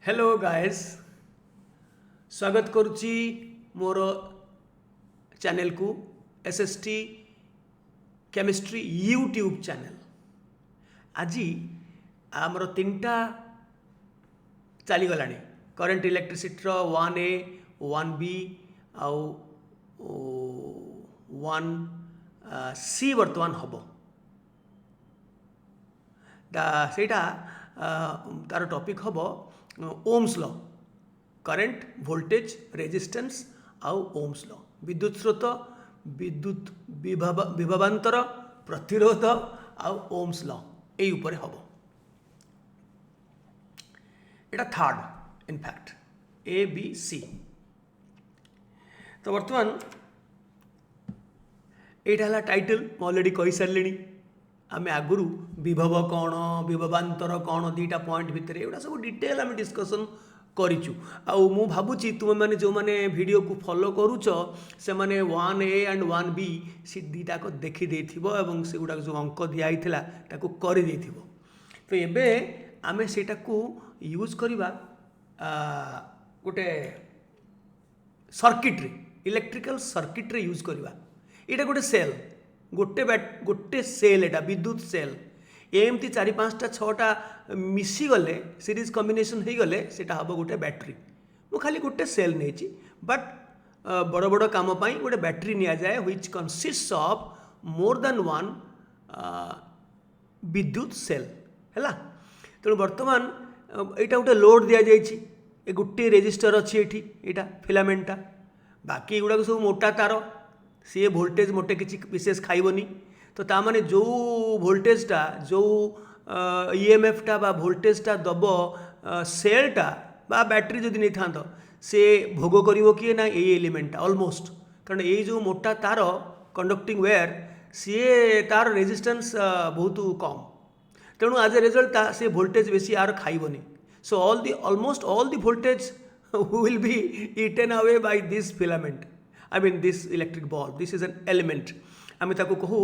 Hello guys, स्वागत करुच्ची मोर channel को SST chemistry YouTube channel. आज आमर तीनटा चलीगला करेन्ट इलेक्ट्रिसिटी 1A 1B आउ 1C बर्तमान हम सेटा तार टॉपिक हम Ohm's law, current voltage resistance आउ ओम्स लॉ, विद्युत स्रोत विद्युत विभवांतर प्रतिरोध आउ ओम्स लॉ यही ऊपर हम एटा third in fact A B C. तो बर्तमान यहाँ टाइटल ऑलरेडी कही सारे आम आगुरी विभव कौन विभवांतर कौन दीटा पॉइंट भितर एगुड़ा सब डिटेल आम डिस्कसन करूँ। मु भावुची तुम मैंने जो मैंने वीडियो को फॉलो करुच से मैंने 1A एंड 1B सी दीटा को देखी देथिबो से गुड़ा जो अंक दिखाई ताकू कर देथिबो। तो एबे आमे सेटा को यूज करवा गोटे सर्किट रे इलेक्ट्रिकल सर्किट रे यूज करवा। एटा गोटे सेल गोटे सेल एटा विद्युत सेल एमती 4-5टा 6टा मिसीगले सीरीज कॉम्बिनेशन हो गले सेटा हम गोटे बैटरी। मु खाली गोटे सेल नहीं बट बड़ बड़ काम गोटे बैटरी नि जाए which consist of more than one विद्युत सेल है। तेणु बर्तमान यहाँ गोटे लोड दि जाए गोटे रेजिस्टर अच्छी ये फिलामेंटा बाकी गुड़ाक सब मोटा तार सी वोल्टेज मोटे किसी विशेष खाइबनी। तो तामाने जो वोल्टेजटा जो ईएमएफटा बा वोल्टेजटा दब सेलटा बा बैटरी जदि नहीं था से भोग करिवो किए ना ये एलिमेंटा ऑलमोस्ट, कारण ये जो मोटा तार कंडक्टिंग वेयर सी तार रेजिस्टेंस बहुत कम, तेणु आज ए रिजल्ट से वोल्टेज बेसी यार खाइबनी। So almost all the voltage will be eaten away by this filament, I mean this electric bulb, this is an element। आम ताको कहू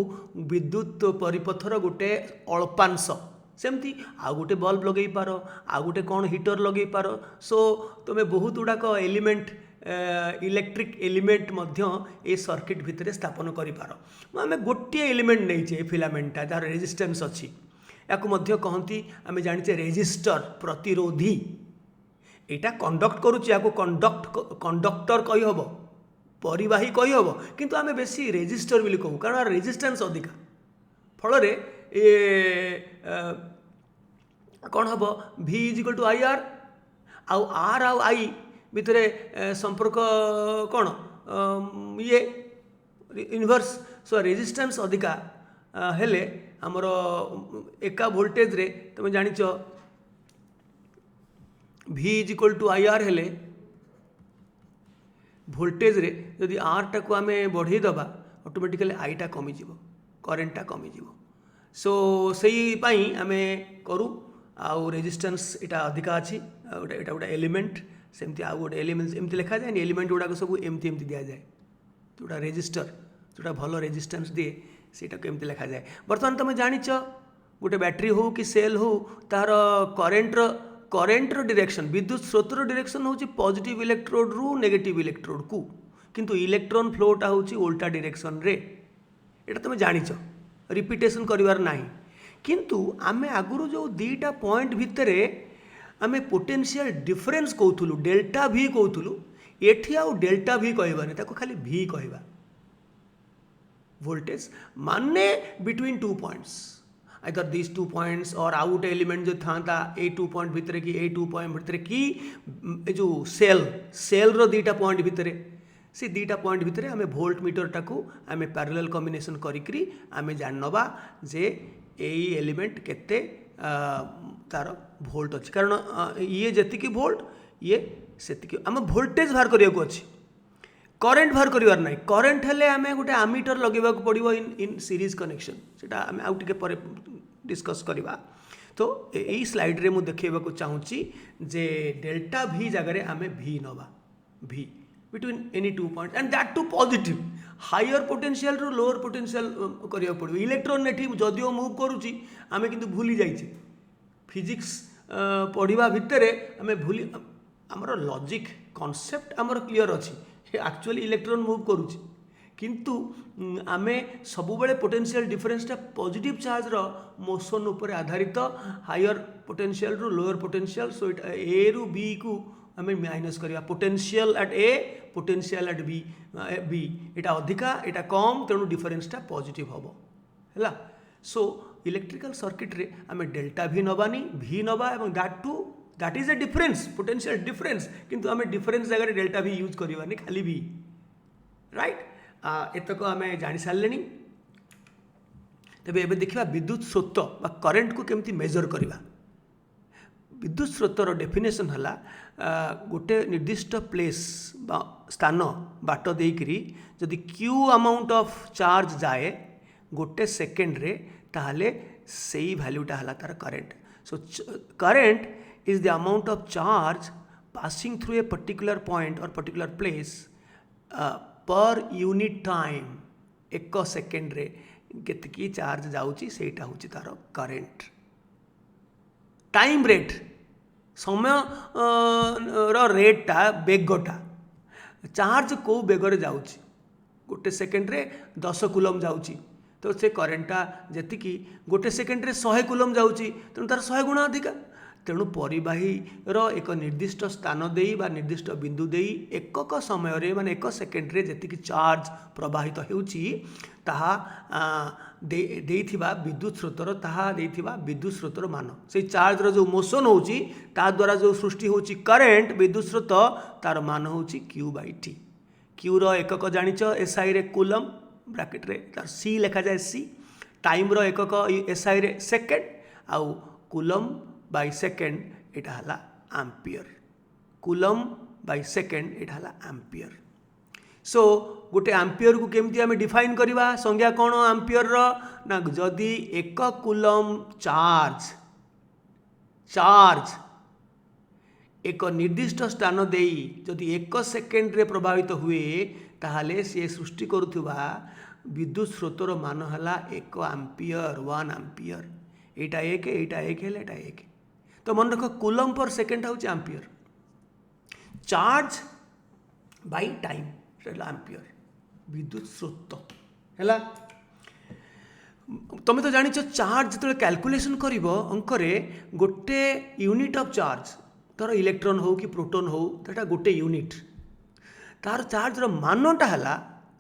विद्युत परिपथर गोटे अल्पांश सेमती आउ गोटे बल्ब लगे पार आउ गोटे कौन हीटर लगे पार। सो तुम्हें बहुत गुड़ाक एलिमेंट इलेक्ट्रिक एलिमेंट मध्य ए सर्किट भितर स्थापन करिपार। आम गोटे एलिमेंट नहीं फिलामेंटा जार रेजिस्टेंस अच्छी या कहती आम जाने रेजिस्टर प्रतिरोधी यहाँ कंडक्ट करुच्चे या कंडक्टर कही हम परिवाही कही हम किंतु आम बेसी रेजिस्टर बोली कहू कारण रेजिस्टेंस अधिका फल कौन हम V = IR आउ R आउ I भितर संपर्क कौन ये इनवर्स। सो रेजिस्टेंस अधिका हेले हमर एका वोल्टेज रे तुम जानिच V = IR हेले वोल्टेज रे जदि आर टा को आम बढ़ई दबा ऑटोमेटिकली आई टा कमिज करेन्टा कमिज। सो से आम करूँ आउ रेजिस्टेंस इटा अधिका अच्छी एटा गोटे एलिमेंट सेमती आउ गोटे एलिमेंट एमती लिखा जाए एलिमेंट गुड़ाक सब एमती एमती दि जाए जोटा रेजिस्टर जोटा भल रेजिस्टेंस दिए सेटा को एमती लिखा जाए। बर्तमान तुम जानिच गोटे बैटरी हो कि सेल हो तार करेन्टर डायरेक्शन विद्युत स्रोतर डायरेक्शन हूँ पॉजिटिव इलेक्ट्रोड रु नेगेटिव इलेक्ट्रोड को, किंतु इलेक्ट्रॉन फ्लोटा हूँ उल्टा डायरेक्शन रे। एटा तुम जानिच रिपीटेशन करिवार नाही, किंतु आमे आगुरु जो दीटा पॉइंट भितरे आमे पोटेंशियल डिफरेंस कहूलु डेल्टा V कहूलु एठी आउ डेल्टा V कहबानी ताको खाली V कहबा। वोल्टेज माने between 2 points either these 2 points और आउट एलिमेंट जो था ए 2 पॉइंट भितर कि ए 2 पॉइंट भितर कि जो सेल रो दीटा पॉइंट भितर से दीटा पॉइंट भितर आम वोल्ट मीटर टाकू आम पैरेलल कॉम्बिनेशन करी आम जानवा जे यही एलिमेंट केते तार वोल्ट अच्छी, कारण ये जति वोल्ट ये से आम वोल्टेज बाहर करने अच्छी करेन्ट बाहर करार ना। करेन्ट हेले आम गोटे आमीटर लगे पड़ो इन सीरीज कनेक्शन से आम आउ टे पर डिस्कस करवा। तो यही स्लाइड रे मुझे देखा चाहूँगी जे डेल्टा V जगह आम V नवा V between any 2 point and that to positive higher potential रो लोअर पोटेंशियल करिया पड़ो। इलेक्ट्रॉन एठी जदिओ मूव करूची आमे किंतु भूली जाइछे फिजिक्स पढ़ा भितर आम भूली आमर लॉजिक कॉन्सेप्ट आमर क्लियर अच्छी एक्चुअली इलेक्ट्रॉन मूव करुच्ची किंतु आमे सबुबले पोटेंशियल डिफरेंसटा पॉजिटिव चार्ज रो मोशन उपर आधारित हायर पोटेंशियल रु lower potential so it A रु बी को आमे माइनस करिया potential at A potential at B B इटा अधिका इटा कम तेणु डिफरेंसटा पॉजिटिव हबो हैला सो इलेक्ट्रिकल सर्किट रे आमे डेल्टा भी नबानी भी नबा एवं that is a difference potential difference किंतु आमे डिफरेंस जगह डेल्टा भी यूज करिवानी खाली भी राइट एतक आम जानी सारे तेज ए देखा विद्युत स्रोत बा करेन्ट को केमती मेजर करवा विद्युत स्रोतर डेफिनेशन है गोटे निर्दिष्ट प्लेस बा स्थान बाट देकरी जदि क्यू अमाउंट ऑफ चार्ज जाए गोटे सेकेंड रे ताहले सेई वैल्यूटा है तार current so current is the amount of charge passing through a particular point और particular place per unit time एक सेकेंड रे केतकी चार्ज जाउची सेटा होची तार करेंट टाइम रेट समय रेटा बेगटा चार्ज को बेगर जाउची गोटे सेकेंड रे 10 कूलम जाउची तो से करेंटा जेतिकी गोटे सेकेंड रे 100 कूलम जाउची तेणु तार 100 गुणा अधिका तेणु परिवाहीर एक निर्दिष्ट स्थान दे बा निर्दिष्ट बिंदु दे एकक समय रे माने एक सेकेंड रे जेतिकी चार्ज प्रवाहित होउची ताहा देइथिबा विद्युत स्रोतर ताहा देइथिबा विद्युत स्रोतर मान से चार्ज रो जो मोशन होउची ता द्वारा जो सृष्टि होउची करंट विद्युत स्रोत तार मान होउची q बाय t q रो एकक जानिच SI रे कूलम ब्रैकेट रे तार c लिखा जाय c टाइम रो एकक SI रे सेकेंड आउ कूलम बाय सेकेंड इटा हला एम्पियर कूलम बाय सेकेंड इटा हला एम्पियर सो गोटे एम्पियर को केमती आम डिफाइन करवा संज्ञा कौन एम्पियर रो ना जदि एक कूलम चार्ज चार्ज एक निर्दिष्ट स्थान दे जदि एक सेकेंड रे प्रभावित हुए ताहले से सृष्टि करुवा विद्युत स्रोतर मान हला 1 एम्पियर 1 एम्पियर एटा एक हेले एटा एक तो मन रख कूलम पर सेकेंड हूँ ampere charge by time ampere विद्युत स्रोत है तुम तो जानिच चार्ज जो कैलकुलेशन कर अंकरे गोटे यूनिट ऑफ चार्ज तार इलेक्ट्रॉन हो कि प्रोटॉन हो तो गोटे यूनिट तार चार्ज रो मानटा है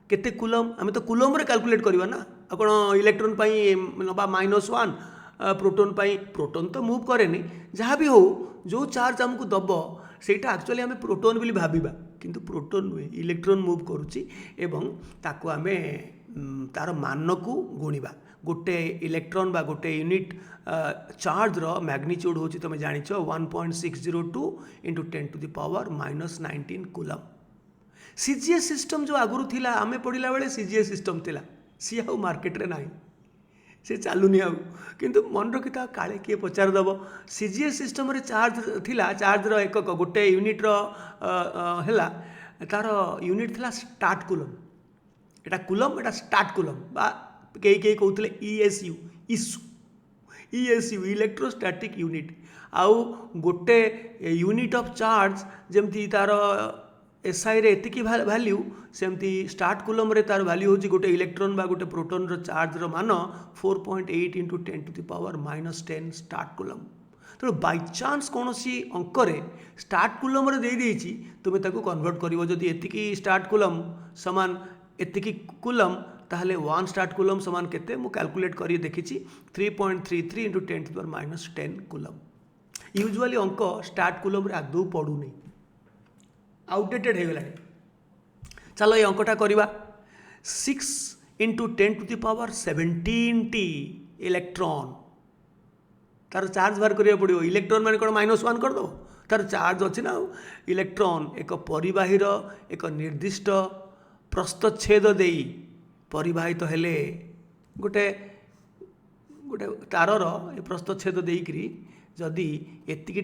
केते कूलम आम तो कूलम रे कैलकुलेट करवा ना आपण इलेक्ट्रॉन पाई नबा -1 प्रोटॉन तो मूव करे जहाँ भी हो जो चार्ज आमको दब सेटा एक्चुअली आम प्रोटॉन बोली भाविबा किंतु प्रोटॉन नुहे इलेक्ट्रॉन मूव करुच्ची एवं ताको आमे तार मान को गुणिबा गोटे इलेक्ट्रॉन बा गोटे यूनिट चार्ज रो मैग्नीट्यूड होची तुम जानिच 1.602 इंटू 10⁻⁻19 कूलम सीजीएस सिस्टम जो आगुरी थिला आमे पढ़िला बेले सीजीएस सिस्टम थिला सी आउ मार्केट रे नाही से चलुनी आउ किंतु मन रखिता काले किए पचारदेव सीजीएस सिस्टम रे चार्ज थिला चार्ज रो एकक गोटे यूनिट रो हैला तार यूनिट थिला स्टार्ट कूलम एटा कूलम एटा स्टार्ट कूलम बा कई कहते ESU ESU इलेक्ट्रोस्टैटिक यूनिट आउ गोटे यूनिट ऑफ चार्ज जमती तार SI रे एतिकी वैल्यू सेमती स्टार्ट कूलम रे तार वैल्यू होची गोटे इलेक्ट्रॉन बा गोटे प्रोटॉन रो चार्ज रो मान 4.8 इंटू 10⁻⁻10 स्टार्ट कूलम तो बाय चांस कौन सी अंक रे स्टार्ट कूलम रे दे देछि तुमे ताको कन्वर्ट करिवो जदि एतिकी स्टार्ट कूलम समान एतिकी कूलम ताहले 1 स्टार्ट कूलम समान केते मु कैलकुलेट करी देखिछि 3.33 इंटू 10⁻10 कूलम यूजुअली अंक स्टार्ट कूलम रे आदौ पड़ू नहीं आउटडेटेड हो गला चलो ये अंकटा करवा 6 इंटू 10⁻17 इलेक्ट्रॉन तार चार्ज बाहर करिया पड़ो इलेक्ट्रॉन माने कोन -1 कर दो तार चार्ज अच्छी ना इलेक्ट्रॉन एक परिवाहीर एक निर्दिष्ट प्रस्थच्छेद दे परिवाहित हेले गोटे गोटे तारर प्रस्थच्छेद देकरी जदि एतिकी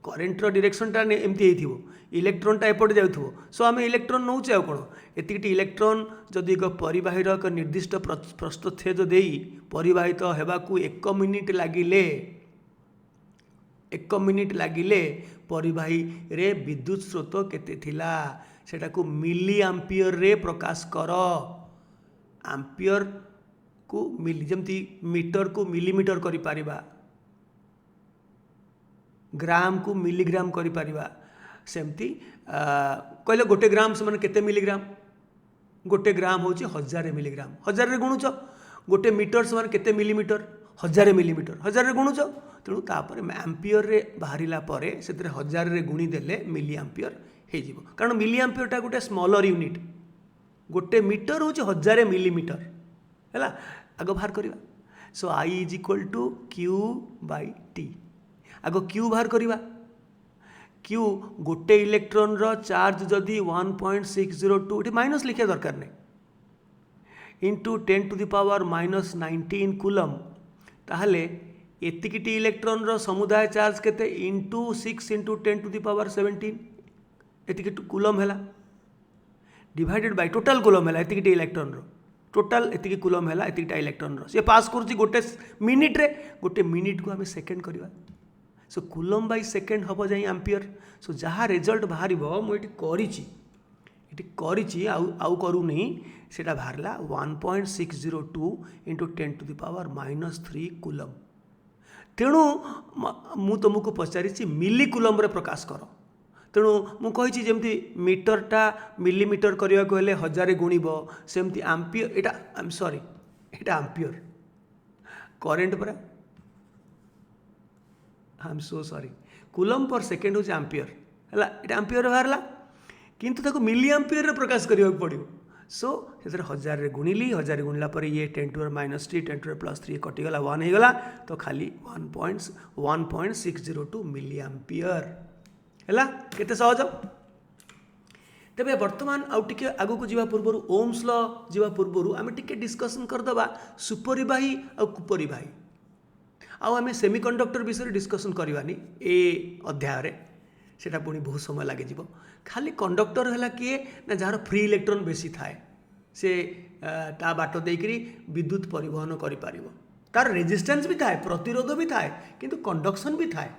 करेन्टर डिरेक्शनटा एमती हो इलेक्ट्रॉनटा एपटे जाऊ सो आम इलेक्ट्रॉन नौचे आ कौन एति इलेक्ट्रॉन जदि एक परिवाहीर एक निर्दिष्ट प्रस्थच्छेद दे परिवाहित होगाकू 1 मिनिट लगिले 1 मिनिट लागिले परिवाही रे विद्युत स्रोत केते थिला सेटा को मिली एम्पियर रे प्रकाश कर। एम्पियर को मिली जमती मीटर को मिलीमीटर करि परिबा, ग्राम को मिलीग्राम करि परिबा, सेमती कहले गोटे ग्राम से माने केते मिलीग्राम, गोटे ग्राम होची 1000 मिलीग्राम, 1000 रे गुणुच, गोटे मीटर से माने केते मिलीमीटर, 1000 मिलीमीटर, 1000 रे गुणुच, तेणु तापर एम्पियर रे बाहरिला परे सेतरे 1000 रे गुणी देले मिली एम्पियर हे जीवो, कारण मिली एम्पियर टा गोटे स्मॉलर यूनिट, गोटे मीटर होची 1000 मिलीमीटर हैला। आगो बाहर करबा, so I is equal to Q by T. आगो क्यू बाहर करबा, क्यू गोटे इलेक्ट्रॉन रो चार्ज जदि 1.602 ये माइनस लिखा दरकार नहीं into 10 to the power -19 coulomb, ताहले एतिकिटी इलेक्ट्रॉन रो समुदाय चार्ज केते into 6 into 10 to the power 17 एतिकी कूलम हैला, डिवाइडेड बाय टोटल कूलम हैला, एतिकिटी इलेक्ट्रॉन रो टोटल एतिकी कूलम हैला, एतिकिटा इलेक्ट्रॉन रो से पास करूची गोटे मिनिट रे, गोटे मिनिट को हमें सेकेंड करबा, सो कूलम बाय सेकेंड हम जाए एम्पियर। सो जहाँ रिजल्ट बाहर मुझे करी आउ करूनी सेटा बाहरला 1.602 into 10 to the power -3 coulomb. तेणु मु तुमको पचारि मिली कूलम रे प्रकाश कर, तेणु मु कही जमती मीटरटा मिलीमीटर करने को हेले 1000 गुणिब, सेमती ampere Etah I am sorry Etah ampere current परा, I am so sorry, coulomb per second होची एम्पियर हैला, एटा एम्पियर बाहरला किंतु ताको मिली एम्पियर रे प्रकाश करियो पड़ियो। सो सेतर 1000 रे गुणिली, 1000 गुणिला पर ये 10 टू -3 10 टू +3 कटिगला 1 हो गला, तो खाली 1.602 मिली एम्पियर हैला। केते सहज। तेबे वर्तमान आउ टिके आगु को जीवा पूर्व ओम्स लॉ जीवा पूर्व आमे टिके डिस्कशन करदबा सुपरिवाही आ कुपरिवाही, आमे सेमीकंडक्टर विषय डिस्कसन करवानी ए अध्याय रे, सेटा पुणी बहुत समय लगे जीव। खाली कंडक्टर है किए ना जार फ्री इलेक्ट्रॉन बेसी थाए, से ता बाट देकरी विद्युत परिवहन करि पारिबो, तार रेजिस्टेंस भी थाए, प्रतिरोध भी थाए, किंतु कंडक्शन भी थाए।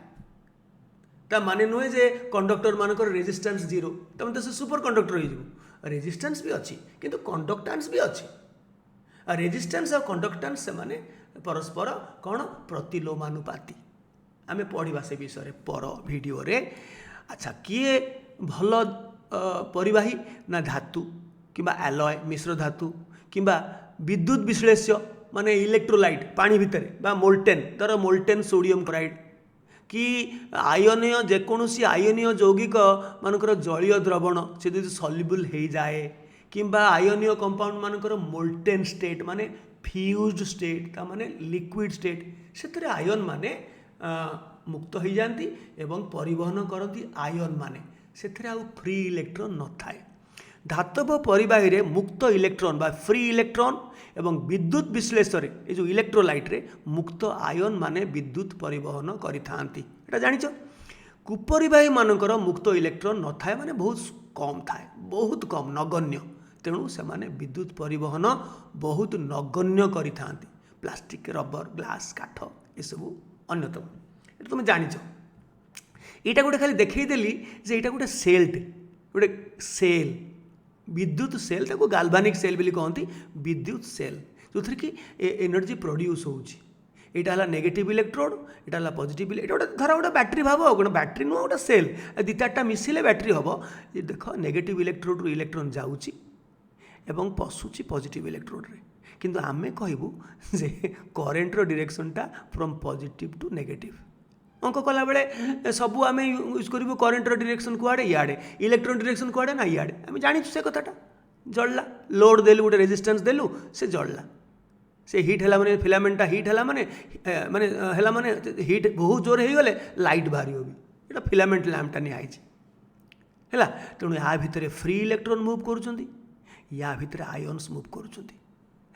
ता माने नुहे जे कंडक्टर मानकर रेजिस्टेंस 0 तमे तो से सुपर कंडक्टर हो जिवो, रेजिस्टेंस भी अच्छी किंतु कंडक्टेंस भी अच्छी। रेजिस्टेंस और कंडक्टेंस से माने परस्पर कौन प्रतिलोमानुपाती, आमे पढ़ा से विषय पर वीडियो रे। अच्छा किए भल परिवाही ना धातु किंबा एलॉय मिश्र धातु किंबा विद्युत विश्लेष्य माने इलेक्ट्रोलाइट पानी भितर बा मोल्टेन, धर मोल्टेन सोडियम क्लोराइड कि आयनीय जेकोसी आयनीय यौगिक मानकर जलीय द्रवण से यदि सल्युबल हो जाए किंबा आयनीय कंपाउंड मानकर मोल्टेन स्टेट माने फ्यूज्ड स्टेट ता माने लिक्विड स्टेट, से आयन माने मुक्त हो जाती एवं परिवहन करती आयन माने, से आउ फ्री इलेक्ट्रॉन न थाए। धातव परिवाही रे मुक्त इलेक्ट्रॉन बा फ्री इलेक्ट्रॉन एवं विद्युत विश्लेषण ये जो इलेक्ट्रोलाइट रे मुक्त आयन माने विद्युत परिवहन करिथांती, एटा जानिछ। कुपरिवाही मानकर मुक्त इलेक्ट्रॉन न थाए माने बहुत कम थाए, बहुत कम नगण्य, तेणु से माने विद्युत परिवहन बहुत नगण्य करिथांती। प्लास्टिक रबर ग्लास काठ ये सब अन्यतम, ये तुम जानिछ। यहाँ गोटे खाली देखईदेली जे यहाँ गोटे सेलटे गोटे सेल विद्युत सेल ताको गाल्वानिक सेल बोली कहती, विद्युत सेल जो थी कि एनर्जी प्रोड्यूस होची। यहाँ है नेगेटिव इलेक्ट्रोड, यहाँ है पॉजिटिव, ये गोटे धर गोटे बैटेरी भाव गोटे बैटेरी नुह गोटे सेल दी चार्टा मिसिले बैटेरी हम। ये देख नेगेटिव इलेक्ट्रोड रु इलेक्ट्रॉन जाऊँगी एवं पशुची पॉजिटिव इलेक्ट्रोड रे, किंतु आमे कहबू जे करेन्टर डिरेक्शनटा फ्रॉम पॉजिटिव टू नेगेटिव। अंक कला बेले सबू आम यूज करूँ करेन्टर डिरेक्शन कुआड़े इे इलेक्ट्रॉन डिरेक्शन कुआड़े ना इे आम जानी से कथाटा जल्ला लोड देलु गोटे रेजिस्टेंस देलु से जल्ला से हिट है माने फिलामेंटा हिट है माने माने है माने हिट बहुत जोर हो गले लाइट बाहर भी ये फिलामेंट लैम्पटा निहाई है। तेणु या भितर फ्री इलेक्ट्रॉन मूव कर या भितर आयन्स मूव कर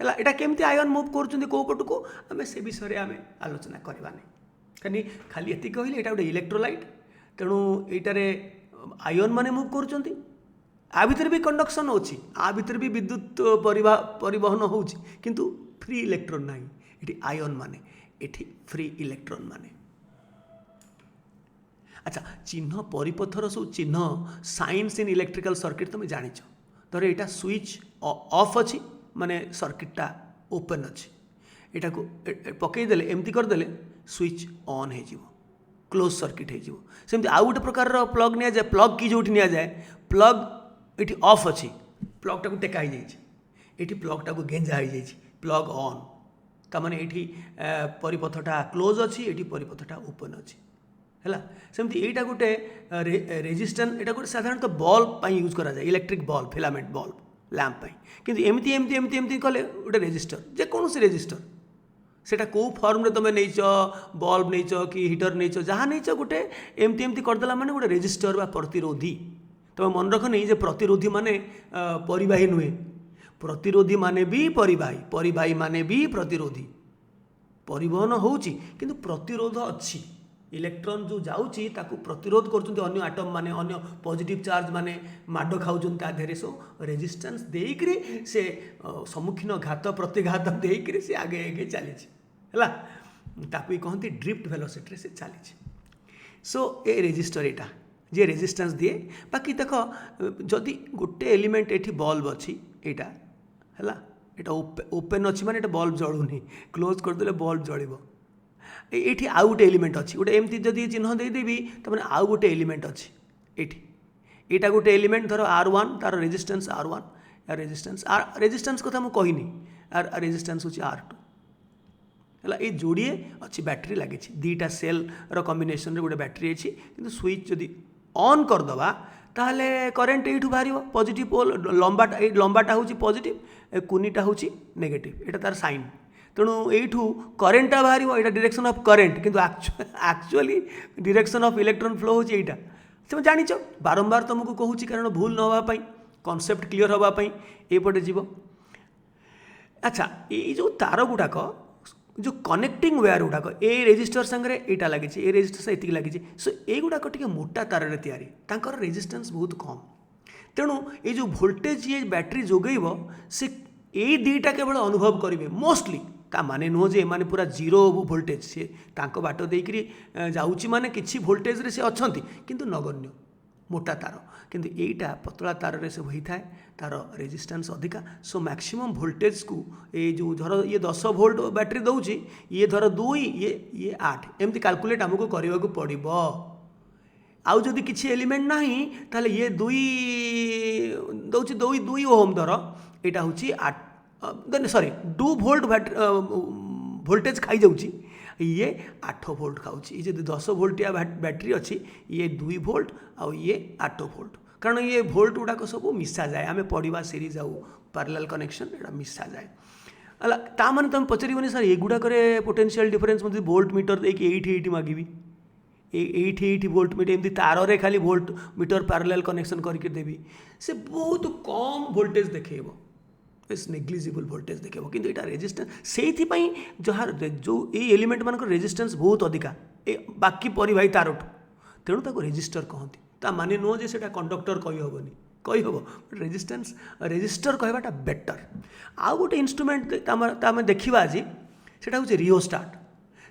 है। केमती आयन मूव कर कौ पटू को आम से विषय आम आलोचना करवानी खाली खाली ये कहले यहाँ गोटे इलेक्ट्रोलाइट, तेणु यटारे आयन माने मूव कर आ भितर भी कंडक्शन अच्छी, आ भितर भी विद्युत परिवहन होची, किंतु फ्री इलेक्ट्रॉन ना, ये आयन माने ये फ्री इलेक्ट्रॉन माने अच्छा चिन्ह परिपथर सब चिन्ह साइंस इन इलेक्ट्रिकल सर्किट तुम जान धर यहाँ स्विच ऑफ अच्छी माने सर्किटटा ओपन अच्छी यहाँ को पकईदे एमती करदे स्विच ऑन हो क्लोज सर्किट हो सेमती आउ गोटे प्रकार प्लग नि जाए प्लग की जो नि जाए प्लग ये ऑफ अच्छी प्लग टाक टेका ये प्लग टाक गेंजा हो प्लग ऑन ताने ये परिपथटा क्लोज अच्छी ये परिपथटा ओपन अच्छी है सेमती यहाँ गोटे रेजिस्टेंस यहाँ गोटे साधारणतः बल्ब यूज करा जाए electric bulb filament bulb lamp किंतु एमती एमती एमती एमती कले गोटे रेजिस्टर जेकोसी रेजिस्टर सेटा कौ फर्म तुम नहीं बल्ब नहीं कि हिटर नहीं जहाँ नहीं गोटे एमती एमती करदेला माने गोटे रेजिस्टर बा प्रतिरोधी तुम मन रख नहीं प्रतिरोधी माने परिवाही नुहे प्रतिरोधी माने भी परिवाही परिवाही माने भी प्रतिरोधी परिवहन होउची किंतु प्रतिरोध अच्छी इलेक्ट्रॉन जो जाऊँगी ताकू प्रतिरोध कर आटम माने अन्य पॉजिटिव चार्ज माने माड खाऊँ ताधे सो रेजिस्टेंस देकरी से सम्मुखीन घात प्रतिघात देकरी से आगे आगे चली ताकू कहती ड्रिफ्ट वेलोसिटी से चली सो ए रेजिस्टर यहाँ जे रेजिस्टेंस दिए बाकी देख जदि गोटे एलिमेंट ये बल्ब अच्छी यहाँ है यहाँ ओपन अच्छी माने बल्ब जलूनी क्लोज करदे बल्ब जल ये आउ गोटे एलिमेंट अच्छी गोटे एमती जदि चिन्ह देदेवी तो आउ गोटे एलिमेंट अच्छी यहाँ गोटे एलिमेंट धर R1 तार रेजिस्टेंस R1 या रेजिस्टेंस कथा मुझे कहनी यार रेजिस्टेंस हूँ R2 है ये जोड़े अच्छी बैटेरी लगी दीटा सेल कॉम्बिनेशन गोटे बैटेरी अच्छी कि स्विच जदि ऑन करदे ताहले करेन्ट ये बाहर पॉजिटिव पोल लंबाटा हूँ पॉजिटिव कुनीटा हूँ नेगेटिव यहाँ तार साइन तेणु यू करेन्टा बाहर यहाँ डायरेक्शन ऑफ करेन्ट किंतु actually direction of electron flow हूँ यहाँ तुम जान बारंबार तुमको कहूँ कारण भूल न होगापाई कॉन्सेप्ट क्लीयर होगापाई एपटे जीव अच्छा ये जो तार गुड़ाक जो कनेक्टिंग वायर गुड़ाक ए रेजिस्टर संगे यहाँ लगी ए रेजिस्टर से लगी सो युड़ाक टे मोटा तार या रेजिस्टेंस बहुत कम तेणु ये जो वोल्टेज ये बैटेरी जोगेब से यही दीटा केवल अनुभव करेंगे मोस्टली ता माने नुह जे माने पूरा जीरो वोल्टेज सी बाट देकरी जाऊँगी माने किसी वोल्टेज रे से अच्छा किंतु नगण्य मोटा तार किंतु यहीटा पतला तार रे से होता है तार रेजिस्टेंस अधिका सो मैक्सिमम वोल्टेज को ये जो धर ये 10 वोल्ट बैटेरी दौची ये धर 2 ये 8 एमती कैलकुलेट आमको करने को पड़ो आउ जदि किसी एलिमेंट नहीं ताले ये 2 ओम धर यहाँ हूँ 8 सॉरी 2 वोल्ट वोल्टेज खाई जाऊँगी ये 8 वोल्ट खाऊँ ये 10 वोल्टिया बैटेरी अच्छी ये 2 वोल्ट आउ ये 8 वोल्ट कारण ये वोल्ट गुड़ाक सब मिसा जाए आम पढ़ा सीरीज आउ पैरेलल कनेक्शन यहाँ मिसा जाए है ताने तुम पचारे सर एगुड़ाक पोटेंशियल डिफरेन्स मुझे वोल्ट मीटर देखिए ये मागिबी ये वोल्ट मीटर एमती तार रे खाली वोल्ट मीटर पैरेलल कनेक्शन करके देवी से बहुत कम वोल्टेज देखेब नेग्लिजिबल वोल्टेज देखेब किंतु यहाँ रेजिस्टेंस से जहाँ जो ये एलिमेंट मान रेजिस्टेंस बहुत अधिका बाकी परिवाही तारठू तेणु ताको रेजिस्टर कहती ता माने नुह जे सेटा कंडक्टर कहीहब रेजिस्टेंस रेजिस्टर कहवाटा बेटर आउ गोटे इन्स्ट्रुमेंट आम देखा आज सेटा हूँ रिओस्टाट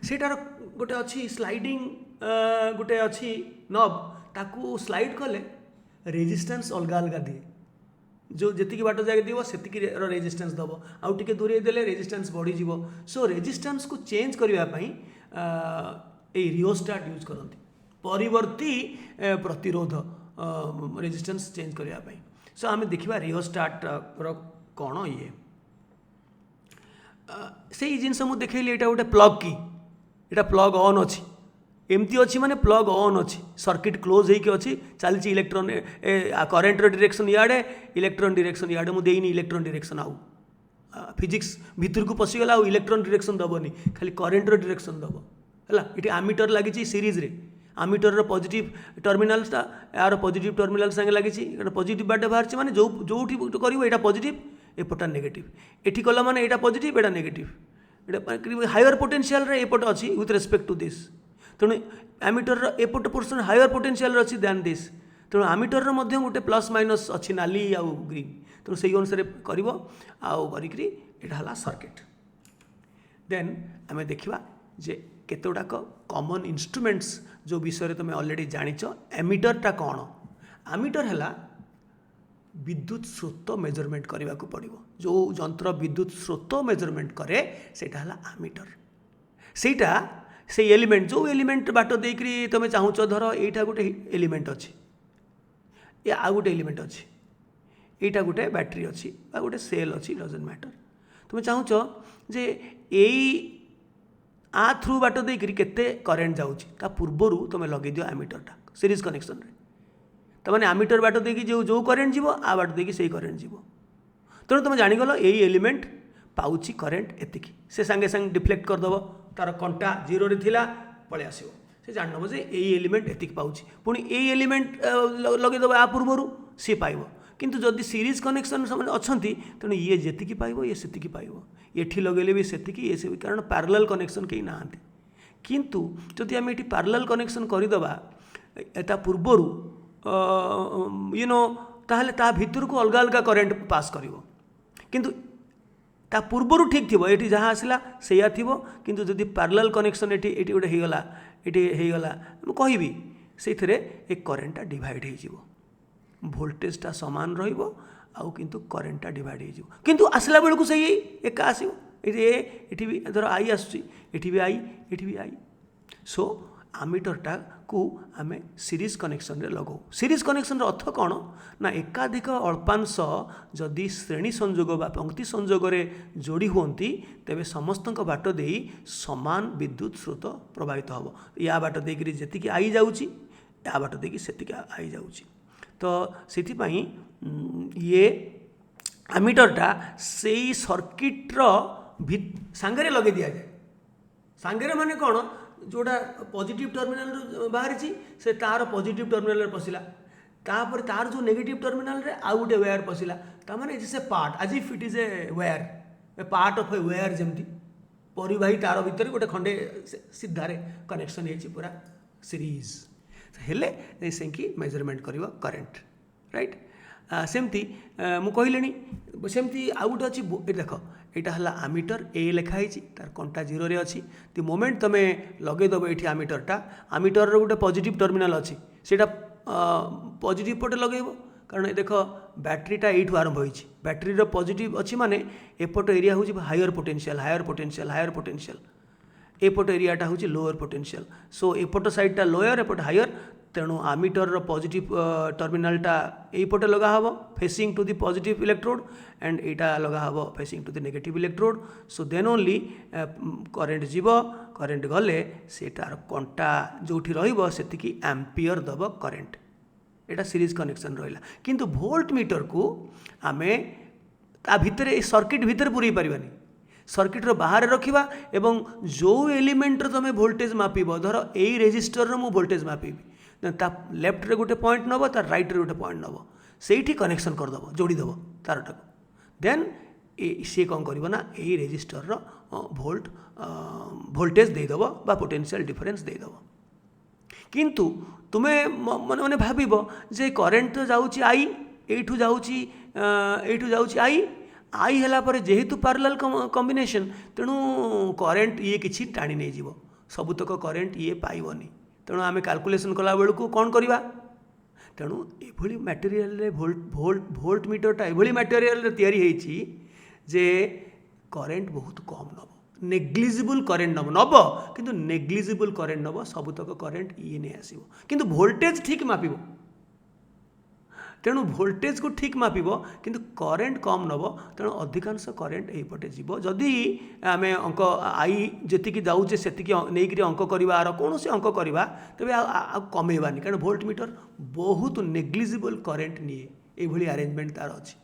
सेटार गोटे अच्छी स्लाइडिंग गोटे अच्छी नब ताकू स्लाइड कले रेजिस्टेंस अलग अलग दिए जो जी बाट जाए दिव से रेजिस्टेंस दब आउ टे दूरे देले रेजिस्टेंस बढ़ी सो रेजिस्टेंस को चेंज करने रिओस्टाट यूज करती परिवर्ती प्रतिरोध रेजिस्टेंस चेंज करने सो आम देखा रिओस्टाट कौन ये से जिनस मुझे देखली यहाँ गोटे प्लग की यहाँ प्लग ऑन अच्छी एमती अच्छी माने प्लग ऑन अच्छी सर्किट क्लोज होके अच्छी चलती इलेक्ट्रॉन करेन्टर डायरेक्शन इे इलेक्ट्रॉन डायरेक्शन इे मुझे इलेक्ट्रॉन डायरेक्शन आउ फिजिक्स भितर को पशिगला आउ इलेक्ट्रॉन डायरेक्शन दबनी खाली करेन्टर डायरेक्शन दब है ये आमीटर लगी सीरीज रे आमीटर पॉजिटिव टर्मिनालटा यार पॉजिटिव टर्मिनाल संगे लगी पॉजिटिव बाटे बाहर माने जो कर पॉजिटिव एपटा नेगेटिव एटी कला माने यहाँ पॉजिटिव यहाँ नेगेटिव हायर पोटेंशियल रे एपट अच्छी विथ रेस्पेक्ट टू दिस तेणु आमीटर एपट पोर्सन हायर पोटेंशियल अच्छी दैन दिस तेणु आमीटर गोटे प्लस माइनस अच्छी नाली आउ ग्रीन तेणु से अनुसार कर सर्किट देन आम देखा जे केतोटाक कॉमन इंस्ट्रूमेंट्स जो विषय तुम ऑलरेडी जानिच। एमीटरटा कौन? एमीटर है विद्युत स्रोत मेजरमेंट करने को पड़ो। जो यंत्र विद्युत स्रोत मेजरमेंट करे सेटा है एमीटर। सेटा से एलिमेंट जो एलिमेंट बाट देकरी तुम चाहूच धर यहाँ गोटे एलिमेंट अच्छी या आ गोटे एलिमेंट अच्छी यहाँ गोटे बैटेरी अच्छी गोटे सेल अच्छी डजंट मैटर। तुम चाहूच जे यही आ थ्रू बाट देकरी केते करेन्ट जाऊँगी ता पूर्वर तुम लगे दियो एमीटरटा सीरीज कनेक्शन रे। तमाने एमीटर बाट देखी जो जो करेन्ट जीव आ बाट देखी से करेन्ट जीव। तेणु तुम जानीगल यही एलिमेंट पाउची करेन्ट एतिकी से सांगे सांगे डिफ्लेक्ट करदेव तार कंटा जीरो रे थिला पळे आसीबो से जानब जे यही एलिमेंट एतिकी पाउची पुणी यही एलिमेंट लगेदेव आ पूर्वर सी पाइब। किंतु जदि सीरीज कनेक्शन अच्छी तेणु ये जेतिकी पाइब ये सेतिकी पाइब एठी लगेले भी सेतिकी ये से कारण पैरेलल कनेक्शन कहीं ना। किंतु जदि आम ये पैरेलल कनेक्शन करदेबा एता पूर्वर यू नो ताहले ता भितर को अलग अलग करेन्ट पास करिवो। किंतु ता पूर्वर ठीक थी ये जहाँ आसला से किंतु जदि पैरेलल कनेक्शन ये गोटे होगला ये कहबी से एक करेन्टा डिवाइड हो वोल्टेजटा सामान रहिबो आउ किंतु करेन्टा डिवाइड हो किंतु आसला बेलू से एका आसो ये भी धर आई आसुची ये भी आई ये भी आई। सो एमीटरटा को आम सीरीज कनेक्शन रे लगाऊ। सीरीज कनेक्शन अर्थ कौन ना एकाधिक अल्पांश जदि श्रेणी संजोग बा पंक्ति संजोग रे जोड़ी होती तेबे समस्त बाट दे समान विद्युत स्रोत प्रवाहित हम। या बाट देकरी जेतिकी आई जाउची या बाट देकी सेतिकी आई जाउची। तो सेथिपाई ये एमीटरटा से सर्किट्र सांगरे लगे दि जाए। सांगरे माने कौन जोड़ा पॉजिटिव टर्मिनल बाहरी से तार पॉजिटिव टर्मिनल पशिला तापर तार जो नेगेटिव टर्मिनल रे आउ गोटे वायर पशिला तामाने it is a part as if it is a wire a part of a wire जमती परिवाही तार भितर गोटे खंडे सीधारे कनेक्शन है पूरा सीरीज हेले से कि मेजरमेंट करिवो करंट राइट। सेमती मु कहलेनी सेमती आउ गोटे अच्छी देख यहाँ है एमीटर ए लिखाई तार कंटा जीरो रे अच्छी दी मोमेंट तुम लगेदेव ये एमीटरटा एमीटर गोटे पॉजिटिव टर्मिनल अच्छी सेटा पॉजिटिव पटे लगेब कारण देख बैटेरीटा यू आरंभ होती बैटेरी पॉजिटिव अच्छी माने एपट एरिया हूँ higher potential higher potential higher potential एपट एरियाटा हूँ लोअर पोटेंशियल। सो एपट साइडटा लोअर एपट हायर तेणु एमीटर पॉजिटिव टर्मिनलटा यहीपटे लगा हम facing to the positive electrode and एटा लगा हम facing to the negative electrode. So then only current जीव करेन्ट गले से तार कंटा जोठी रहिबो सेतिकी एम्पियर दब करेन्ट एटा सीरीज कनेक्शन रहिला। किंतु वोल्ट मीटर को आमे ता भितर सर्किट भितर पुरई पारिबानी सर्किट्र बाहर रखा एवं जो एलिमेंट तुम वोल्टेज मापिब धर यही रेजिस्टर मु वोल्टेज मापिबी ता लेफ्ट रे गोटे पॉइंट नब तार राइट रे गोटे पॉइंट नब से कनेक्शन करदेव जोड़ीदेव तारटा देन सी कौन कर यही रेजिस्टर वोल्टेज देदेव बा पोटेंशियल डिफरेंस देदेव। किंतु तुम्हें मन मन भाव जे करेन्ट तो जाऊँगी आई एठू जाऊँगी आई है जेहेतु पैरेलल कॉम्बिनेशन तेणु करेन्ट ये किसी टाणी नहीं जीव सबुतक करेन्ट ये पाइबनी तेणु आम कैलकुलेशन कला बेलू कौन करवा तेणु ये मटेरियल वोल्ट मीटरटा ये मटेरियल तैयारी जे करेन्ट बहुत कम नब नेग्लिजिबल करेन्ट नब किंतु नेग्लिजिबल करेन्ट नब सबुतक करेन्ट ये नहीं आसो किंतु वोल्टेज ठीक मापिब तेणु वोल्टेज को ठीक मापिब किंतु करेन्ट कम नब तेणु अधिकांश करेन्ट यहीपटे जीव जदि आम अंक आई जी जाऊे से नहीं अंक करार कौन से अंक करवा तेज कमेबानी कारण वोल्ट मीटर बहुत नेग्लिजिबल करेन्ट निए ये अरेंजमेंट तार अच्छी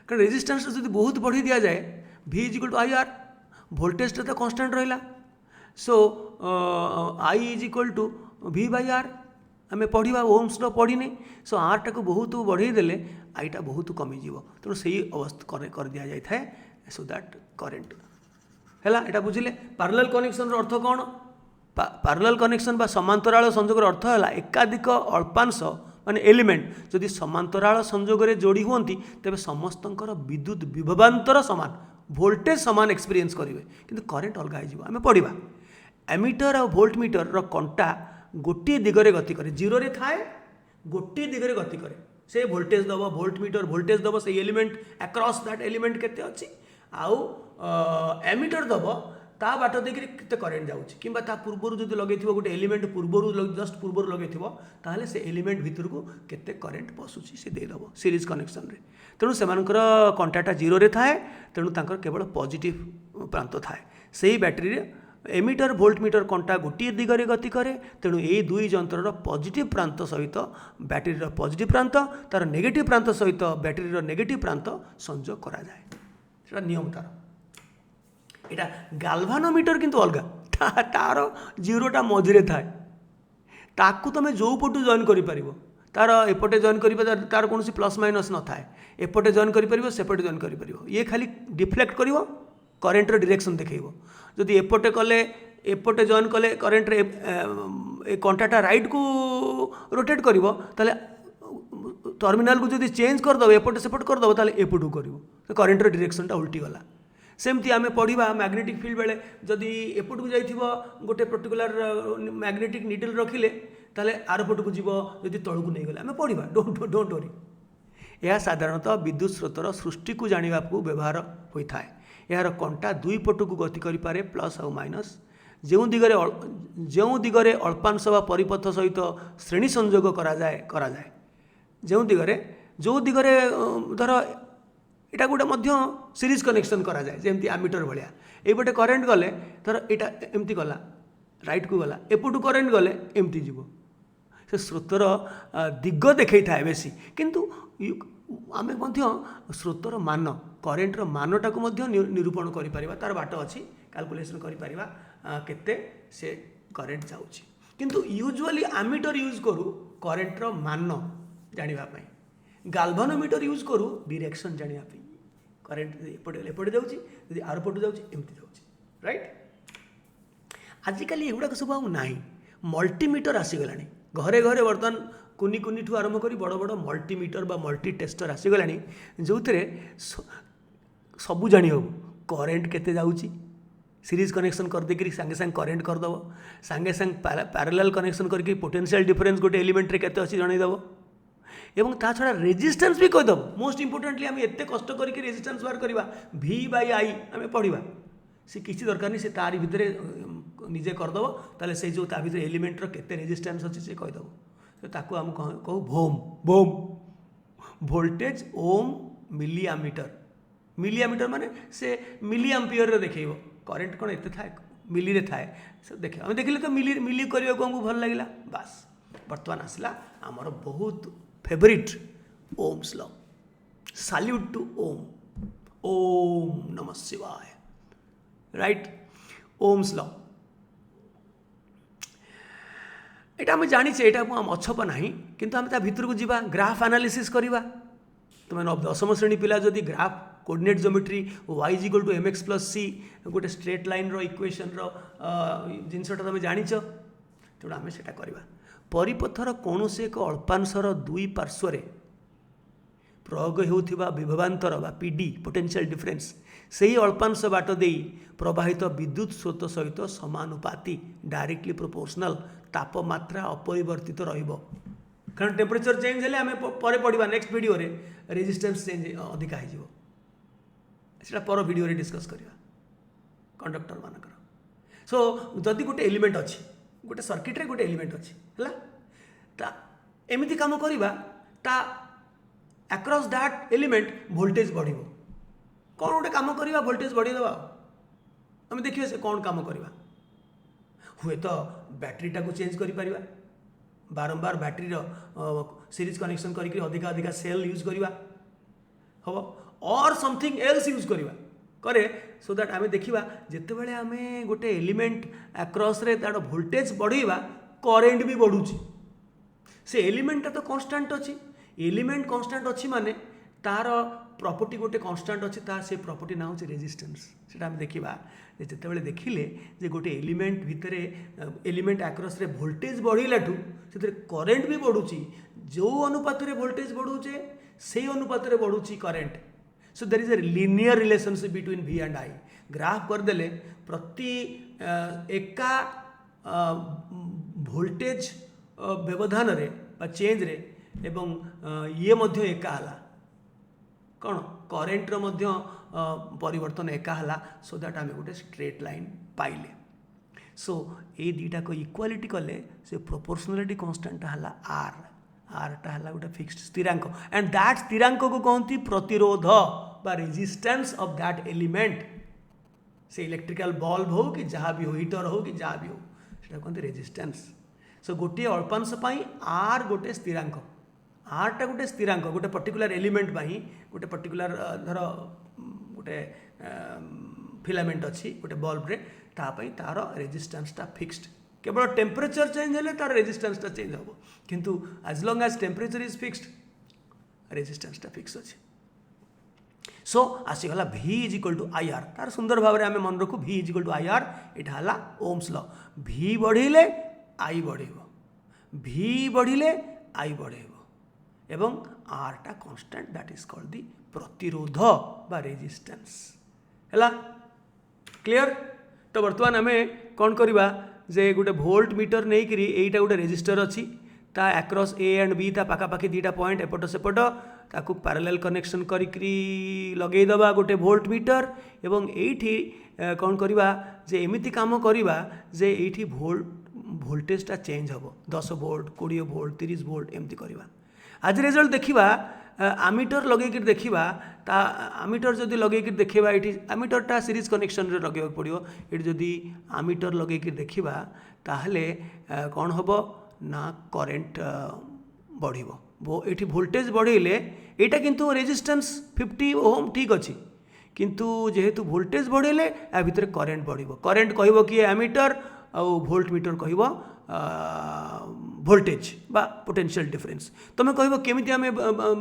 कारण रेजिस्टेंस जब बहुत बढ़ी दि जाए V equal to I R voltage तो कांस्टेंट रहा। So I is equal to V by R आम पढ़ा ओम्स पढ़ीने सो आर टा को बहुत बढ़ईदेले आईटा बहुत कमिज तेणु से अवस्था कर दि जाए सो दैट करेन्ट है यहाँ बुझे। पैरेलल कनेक्शन अर्थ कौन पैरेलल कनेक्शन बा समांतराल संजोग अर्थ है एकाधिक अल्पांश माने एलिमेंट जदि समांतराल संजोग रे जोड़ी होती तेबे समस्तंकर विद्युत विभवांतर समान वोल्टेज सामान एक्सपीरियंस करेंगे किंतु करेन्ट अलग हो आम पढ़ा एमीटर आ वोल्ट मीटर कंटा गोटे दिगरे गति करे जीरो रे थाए गोटे दिगरे गति करे से वोल्टेज दब वोल्ट मीटर वोल्टेज दब से एलिमेंट अक्रॉस दैट एलिमेंट केते अछि आउ एमीटर दब ता बाट देखिए केते करेन्ट जाउछि किंबा ता पूर्वरु जदि लगेथिबो गोटे एलिमेंट पूर्वरु जस्ट पूर्वरु लगेथिबो ताहले से एलिमेंट भितर को केते करेन्ट पसुछि से दे दबो सीरीज कनेक्शन रे तेणु सेमानकर कंटाटा जीरो रे थाए तेणु तांकर केवल पॉजिटिव प्रांत थाए सेही बैटरी रे एमीटर वोल्ट मीटर कंटा गोटे दिगरे गति करे तेणु यही दुई यंत्रर पॉजिटिव प्रांत सहित बैटेरी पॉजिटिव प्रांत तार नेगेटिव प्रांत सहित बैटेरी नेगेटिव प्रांत संजोग करा जाए सेटा नियम तार एटा गाल्भानोमीटर किंतु अलग तार जीरोटा मझिरे थाए ताकू तुम जो पटू जॉइन करि परिबो तार एपटे जॉइन करिबो तार कोनोसी प्लस माइनस न थाए एपटे जॉइन करि परिबो सेपटे जॉइन करि परिबो ये खाली डिफ्लेक्ट करिवो करेन्टर डायरेक्शन देखैबो जदि एपटे कले एपटे जॉइन कले करेन्ट रे कंटाटा राइट को रोटेट करिवो ताले टर्मिनल को जदि चेंज कर दबो एपटे सेपटे कर दबो ताले एपटू करिवो करेन्टर डायरेक्शनटा उल्टी गला सेमती आम पढ़ा मैग्नेटिक फील्ड बेले जदि एपटू जाइथिबो गोटे पर्टिकुलर मैग्नेटिक निडल रखिले ताले आर पटू को जीवो जदि तळु को नै गले आम पढ़ा डोंट वरी यह साधारणतः विद्युत स्रोतर सृष्टि को जानिबा को व्यवहार होता है यार कंटा दुई पटू को गति करि पारे प्लस और माइनस जो दिगरे अल्पांश वा परिपथ सहित श्रेणी संयोग करा जाए जो दिगरे धर एटा गोटे मध्य सीरीज कनेक्शन करा जाए जेमती आमीटर भलिया एपटे करेन्ट गले धर एटा एमती गला राइट को गला एपटू करेन्ट गले एमती जीवो से स्रोतर दिग देखै थाए बेसी किंतु आमे मध्य स्रोतर मान करेन्टर मानटा को मध्य निरूपण करि परिबा तार बाट अछि कैलकुलेशन करि परिबा केते से करेन्ट जाउछि किंतु यूजुअली आमीटर यूज करू करेन्टर मान जानिबा पई गाल्भानोमीटर यूज करू डायरेक्शन जानिबा पई करेन्ट एपटे जाउछि यदि आर पटु जाउछि एमती जाउछि राइट आजिकल एगुड़ा सब आउ नाही मल्टीमीटर आसीगलानी घरे घरे बर्तमान कुनी कुनी ठू आरंभ करी बड़ बड़ मल्टीमीटर बा मल्टी टेस्टर आसीगलानी जो सबू जानी हो करेन्ट केते जाउछि सीरीज कनेक्शन कर देकरी संगे संग करेन्ट कर दबो संगे संग पैरेलल कनेक्शन करके पोटेंशियल डिफरेंस गोटे एलिमेंट रे केते अछि जणै दबो एवं ता छड़ा रेजिस्टेंस भी कह दबो मोस्ट इंपोर्टेंटली आम एते कष्ट करके रेजिस्टेंस बार करबा V बाय I आम पढ़ा से किसी दरकार नहीं से तारी भितर निजे कर दबो ताले से जो ता भितर एलिमेंट रो केते रेजिस्टेंस अछि से कह दबो तो ताकू हम कहू भोम वोल्टेज ओम मिलियमीटर माने से मिली एम्पियर रे देखैबो करेंट कोन एते थाए मिली रे थाए से देखे हम देखिले तो मिली करियो को हमको भल लागिला बस वर्तमान आसला हमर बहुत favourite Ohm's law salute to ओम नमः शिवाय राइट ओम्स लॉ एटा हम जानी छे एटा हम अछप नाही किंतु हम ता भीतर को जीवा ग्राफ एनालिसिस करिवा तुम दशम श्रेणी पिला जदि graph coordinate geometry y = mx + c गोटे स्ट्रेट लाइन रो इक्वेशन रो जिनसटा तुम जानिछ तेणु आम सेटा करवा परिपथर कौन से एक अल्पांशर दुई पार्श्व प्रयोग होउथिबा विभवांतर बा पीडी पोटेंशियल डिफरेंस सही अल्पांश बाट देई प्रवाहित विद्युत स्रोत सहित समानुपाती डायरेक्टली प्रोपोर्शनल तापमात्रा अपरिवर्तित रहिबो कारण टेम्परेचर चेंज हेले आमे परे पढ़िबा नेक्स्ट वीडियो रे रेजिस्टेंस चेंज अधिका हो जिवो सेटा पर वीडियो रे डिस्कस करिवा कंडक्टर मानकर सो जदि गोटे एलिमेंट अछि गोटे सर्किट रे गोटे एलिमेंट अछि हला ता एमिति काम करिवा ता अक्रॉस दैट एलिमेंट वोल्टेज बढ़िबो कौन गोटे काम करिवा वोल्टेज बढ़ी दबा हम देखिए से कौन काम करिवा हुए तो बैटरीटा को चेंज करि परिवा बारंबार बैटरी सीरीज कनेक्शन करके अधिका अधिका सेल यूज करिवा हबो और समथिंग एल्स यूज करिवा करे सो दैट आमे देखिबा जेते बेले आमे गोटे एलिमेंट अक्रॉस रे तार वोल्टेज बढ़ीबा करेंट भी बढ़ुची से एलिमेंट तो कांस्टेंट अछि एलिमेंट कांस्टेंट अछि माने तार प्रॉपर्टी गोटे कांस्टेंट अछि तार से प्रॉपर्टी ना होछि रेजिस्टेंस सेटा हम देखिबा जेते बेले देखिले जे गोटे एलिमेंट भितरे एलिमेंट अक्रॉस रे वोल्टेज बढ़िलाठू सेते करेंट भी बढ़ुची जो अनुपात रे वोल्टेज बढ़ुचे से अनुपात रे बढ़ुची current so there is a linear relationship between V and I graph करदेले प्रति एका वोल्टेज व्यवधान रे बा चेंज रे एवं ये मध्य एका हला कौन करेन्ट रो मध्य परिवर्तन एका हला सो दैट आम गोटे स्ट्रेट लाइन पाइले सो ये दुटा को इक्वालिटी कले से प्रोपोर्शनालिटी कांस्टेंट हला आर टा हला गोटे फिक्स्ड स्थिरांक एंड दैट स्थिरांक को कहती प्रतिरोध बा रेजिस्टेंस ऑफ दैट एलिमेंट से इलेक्ट्रिकल बल्ब हो कि जहाँ भी हो हीटर हो कि जहाँ भी हो सेटा कहते रेजिस्टेंस सो गोटे अल्पांश आर गोटे स्थिरांक आरटा गोटे स्थिरांक गोटे पर्टिकुलर एलिमेंट गोटे पर्टिकुलर धर गोटे फिलामेंट अच्छी गोटे बल्ब रे तापाई तार रेजिस्टेंसटा फिक्स्ड केवल टेम्परेचर चेंज हेले तार रेजिस्टेंसटा चेंज हम किंतु as long as temperature is fixed रेजिस्टेंसटा फिक्स अच्छे सो आसीगला V is equal to I R तार सुंदर भाव में आम मन रखू V is equal to I R यहाँ ओम्स लॉ V बढ़े I बढ़ेब V बढ़े I बढ़ेब एवं R टा constant that is called the प्रतिरोध बा रेजिस्टेंस हैला क्लियर तो बर्तमान आम कौन करवा जे गोटे वोल्ट मीटर नहीं करी एटा गोटे रेजिस्टर अच्छी ता अक्रॉस A एंड B ता पाखापाखि दुईटा पॉइंट एपट सेपट ताकू पैरेलल कनेक्शन करी लगेदबा गोटे वोल्ट मीटर एवं एठी कौन करवा जे एमिति काम करवा जे एठी वोल्टेजटा चेंज हम 10 वोल्ट 20 वोल्ट 30 वोल्ट एमती करवा आज रिजल्ट देखा आमीटर लगे देखा ता आमीटर जदि लगे देखा ये आमीटरटा सीरीज कनेक्शन रे लगे पड़ो ये जदि आमीटर लगे देखा ताहले कौन हम ना करेन्ट बढ़ो ये वोल्टेज बढ़ेले यहाँ किंतु रेजिस्टेंस 50 ओम ठीक अच्छी किंतु जेहेतु वोल्टेज बढ़ेले या भितर करेन्ट बढ़ो करेन्ट कह कि एमीटर आउ वोल्ट मीटर कह वोल्टेज बा पोटेंशियल डिफरेंस तुम कह केमी आम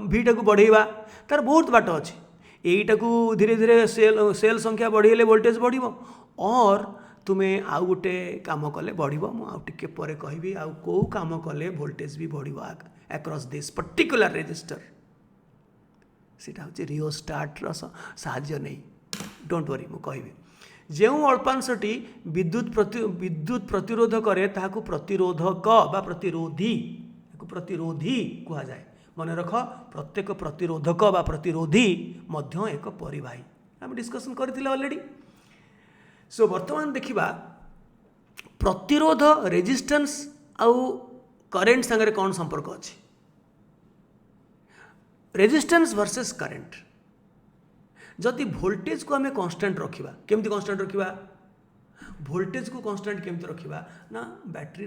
भिटा को बढ़ेवा तार बहुत बाट अच्छे यहीटा को धीरे धीरे सेल संख्या बढ़ेले वोल्टेज बढ़ो और तुम्हें आउ गोटे काम कले बढ़ो मुझे पर कहि आउ कौ काम कले वोल्टेज भी बढ़ो अक्रॉस दिस पर्टिकुलर रेजिस्टर सीटा हूँ रियोस्टाट साहाय्य नहीं डोंट वरी मुझे कहि जो अल्पांशटी विद्युत प्रतिरोध करे ताहाकू प्रतिरोधक बा प्रतिरोधी प्रतिरोधी कहा जाए मन रख प्रत्येक प्रतिरोधक बा प्रतिरोधी मध्य एक परिवाही आम डिस्कसन करथिले ऑलरेडी सो वर्तमान देखिबा प्रतिरोध रेजिस्टेंस आउ करेन्ट संगे कौन संपर्क अच्छी रेजिस्टेंस वर्सेस करेन्ट जदि वोल्टेज को आम कांस्टेंट रखा केमती कांस्टेंट रखा वोल्टेज को कांस्टेंट केमती रखा ना बैटरी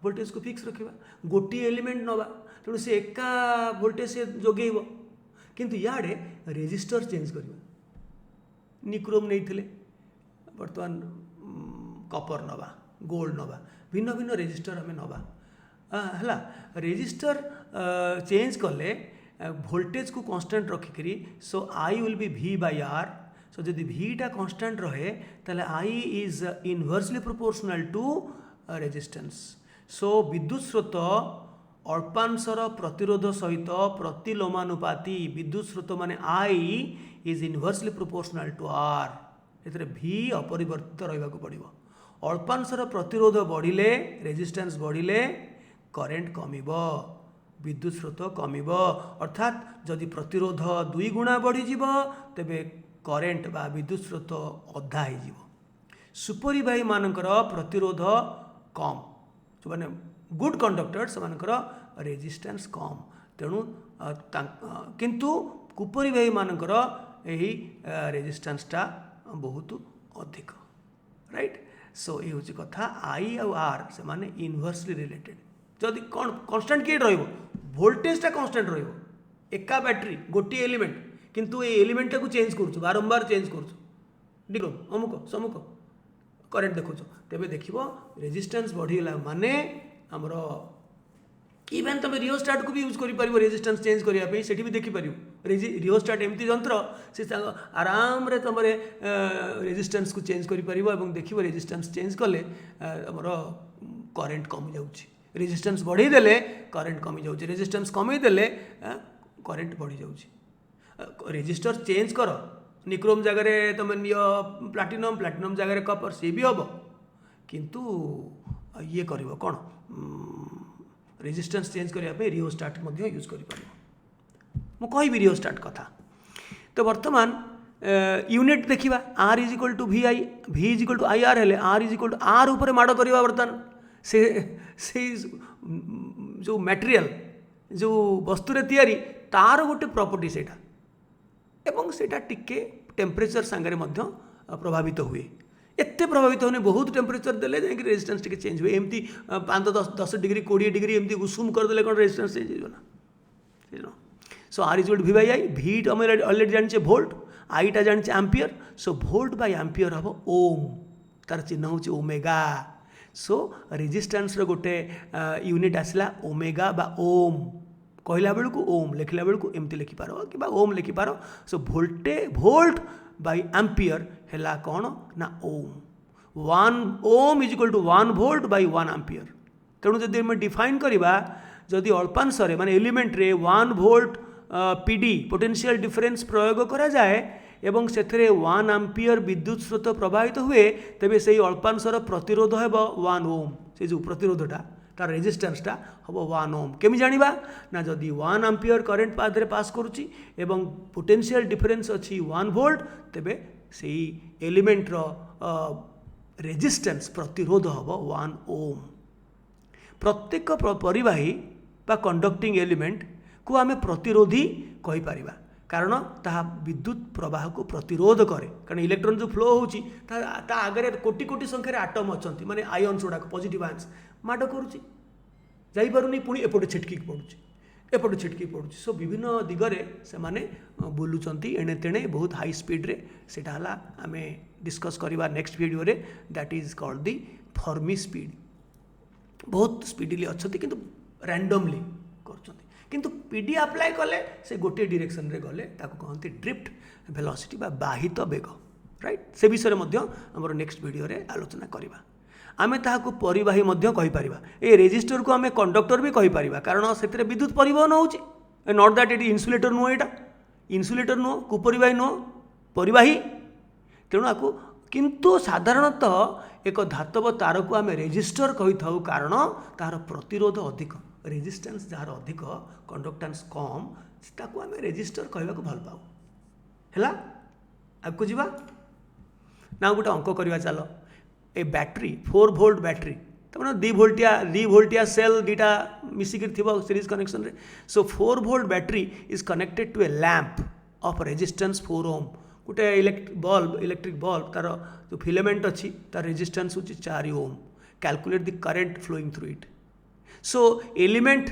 वोल्टेज को फिक्स रखा गोटे एलिमेंट नवा तेणु से एका वोल्टेज से जोगेब किंतु याडे रेजिस्टर चेंज करवा निक्रोम नहीं बर्तमान कपर नवा गोल्ड नवा भिन्न भिन्न रेजिस्टर आम नवा है रेजिस्टर चेंज कले वोल्टेज को कांस्टेंट रखिकी so I will be V by R so जदि Vटा कांस्टेंट रहे ताले I is inversely proportional to resistance so विद्युत स्रोत अल्पांशर प्रतिरोध सहित प्रतिलोमानुपाती विद्युत स्रोत माने I is inversely proportional to R एथरे V अपरिवर्तित रहिबा पड़ो अल्पांशर प्रतिरोध बढ़िले रेजिस्टेंस बढ़िले करेन्ट कमिबो विद्युत स्रोत कमिब अर्थात जदि प्रतिरोध 2 गुणा बढ़ीज तेबे करेन्ट बा विद्युत स्रोत अधा हो सुपरिवाही मानकर प्रतिरोध कम जो माने गुड कंडक्टर से रेजिस्टेंस कम तेणु किंतु कुपरिवाही मानकर यही रेजिस्टेंसटा बहुत अधिक राइट सो ये हूँ कथा आई आर से माने इनवर्सली रिलेटेड जदि कौन कांस्टेंट किए रहिबो वोल्टेजटा कांस्टेंट रहिबो एका बैटरी गोटे एलिमेंट किंतु ए एलिमेंट को चेंज करूँ बारंबार चेंज करूँ डिक्रोम अमुक समुक करेन्ट देखुच तेबे देखिबो रेजिस्टेंस बढ़ीला माने हमरो इवेन तुम रियोस्टाट को भी यूज कर पार रेजिस्टेंस चेंज करने से भी देखिपर रियोस्टाट एमती जंत्र से आराम रे तुम रेजिस्टेंस को चेंज कर देख रेजिस्टेंस चेंज कले आमर करेन्ट कमी जाऊँगी रेजिस्टेंस बढ़ईदेले करेन्ट कमी जाऊँगी रेजिस्टेंस कमीदेले करेन्ट बढ़ी जाऊँगी रेजिस्टर चेंज कर निक्रोम जगह तुम नियो प्लाटिनम प्लाटिनम जगह कपर सी भी हम किंतु ये कर कौन रेजिस्टेंस चेंज करने रिओस्टाट यूज कर मुझे रिओस्टाट कथा तो बर्तमान यूनिट देखा R is equal to V I भि is equal to I R हेले R is equal to R उपर माड़ करवा बर्तमान से जो मटेरियल जो वस्तुरे तैयारी तार गोटे प्रॉपर्टी सेटा एवं सेटा टिके टेम्परेचर सांगरे मध्य प्रभावित हुए एते प्रभावित होने बहुत टेम्परेचर देले जाकि रेजिस्टेंस टिके चेंज हुए एमती 5-10 डिग्री 20 डिग्री एमती उषुम करदे कौन रेजिस्टेंस चेंज हो ना so R is equal to V by I भि ऑलरेडी जानिचे वोल्ट आईटा जानिचे ampere so volt by ampere हम ओम तार चिन्ह होची ओमेगा सो रेजिस्टेंस रो गोटे यूनिट आसला ओमेगा बा ओम कहला बेलू ओम लिखला बेलू एमती लिखिपार कि ओम लिखिपार सो वोल्ट बाय एम्पियर है कौन ना ohm 1 ohm is equal to 1 volt by 1 ampere तेणु जदि आम डिफाइन करवा जदि अल्पांश माने एलिमेंट रे 1 वोल्ट पीडी पोटेंशियल डिफरेंस प्रयोग करा जाए एवं से 1 एम्पियर विद्युत स्रोत प्रवाहित हुए तेबे से अल्पांशर प्रतिरोध है 1 ओम से जो प्रतिरोधटा तार रेजिस्टेंसटा हम 1 ओम केमी जानिबा ना जदि 1 एम्पियर करंट पाथरे पास करुच्ची एवं पोटेंशियल डिफरेंस अच्छी 1 वोल्ट तेबे से एलिमेंटर रेजिस्टेंस प्रतिरोध हम 1 ओम प्रत्येक परिवाही बा कंडक्टिंग एलिमेंट को आमे प्रतिरोधी कहि परिबा कारण ता विद्युत प्रवाह को प्रतिरोध करे कारण इलेक्ट्रॉन जो फ्लो होची ता आगे कोटी कोटी संख्यार आटम अच्छी माने आयन्स गुड़ाक पॉजिटिव आयन्स माड करुच्ची जाइपारुनी पुणी एपटे छिटकी पड़ुची एपटे छिटकी पड़ुची सो विभिन्न दिगरे से माने बुलुचंती एणे तेणे बहुत हाई स्पीड रे सेटा हला आमे डिस्कस करबा नेक्स्ट वीडियो रे that is called the Fermi speed बहुत स्पीडली अच्छी किंतु रैंडमली करछंती किंतु पीडी अप्लाई कले से गोटे डायरेक्शन रे गले ताको कहते ड्रिफ्ट वेलोसिटी बा बाहित वेग राइट से विषय में आमर नेक्स्ट वीडियो रे आलोचना करवा आमे ताहाको परिवाही मध्य कहि परिबा ए रेजिस्टर को आमे कंडक्टर भी कहि परिबा कारण से विद्युत परिवहन होउची नॉट दैट इट इन्सुलेटर नुह एटा इन्सुलेटर नुह कुपरिवाही नुह परिवाही तेणु आको किंतु साधारणतः एक धातव तार को आमे रेजिस्टर कहि थाउ कारण तार प्रतिरोध अधिक रेजिस्टेंस जार अधिक कंडक्टेंस कम ताको आमे रेजिस्टर कहवा भल पाऊ है आगको जीवा ना गोटे अंक करवा चलो ए बैटरी 4 वोल्ट बैटरी तमाने 2 वोल्टिया सेल दीटा मिसिक सीरीज कनेक्शन रे so 4 volt battery is connected to a lamp of resistance 4 ohm गोटे इलेक्ट्रिक बल्ब तार जो फिलामेंट अच्छी तार रेजिस्टेंस होची 4 ohm calculate the current flowing through it so element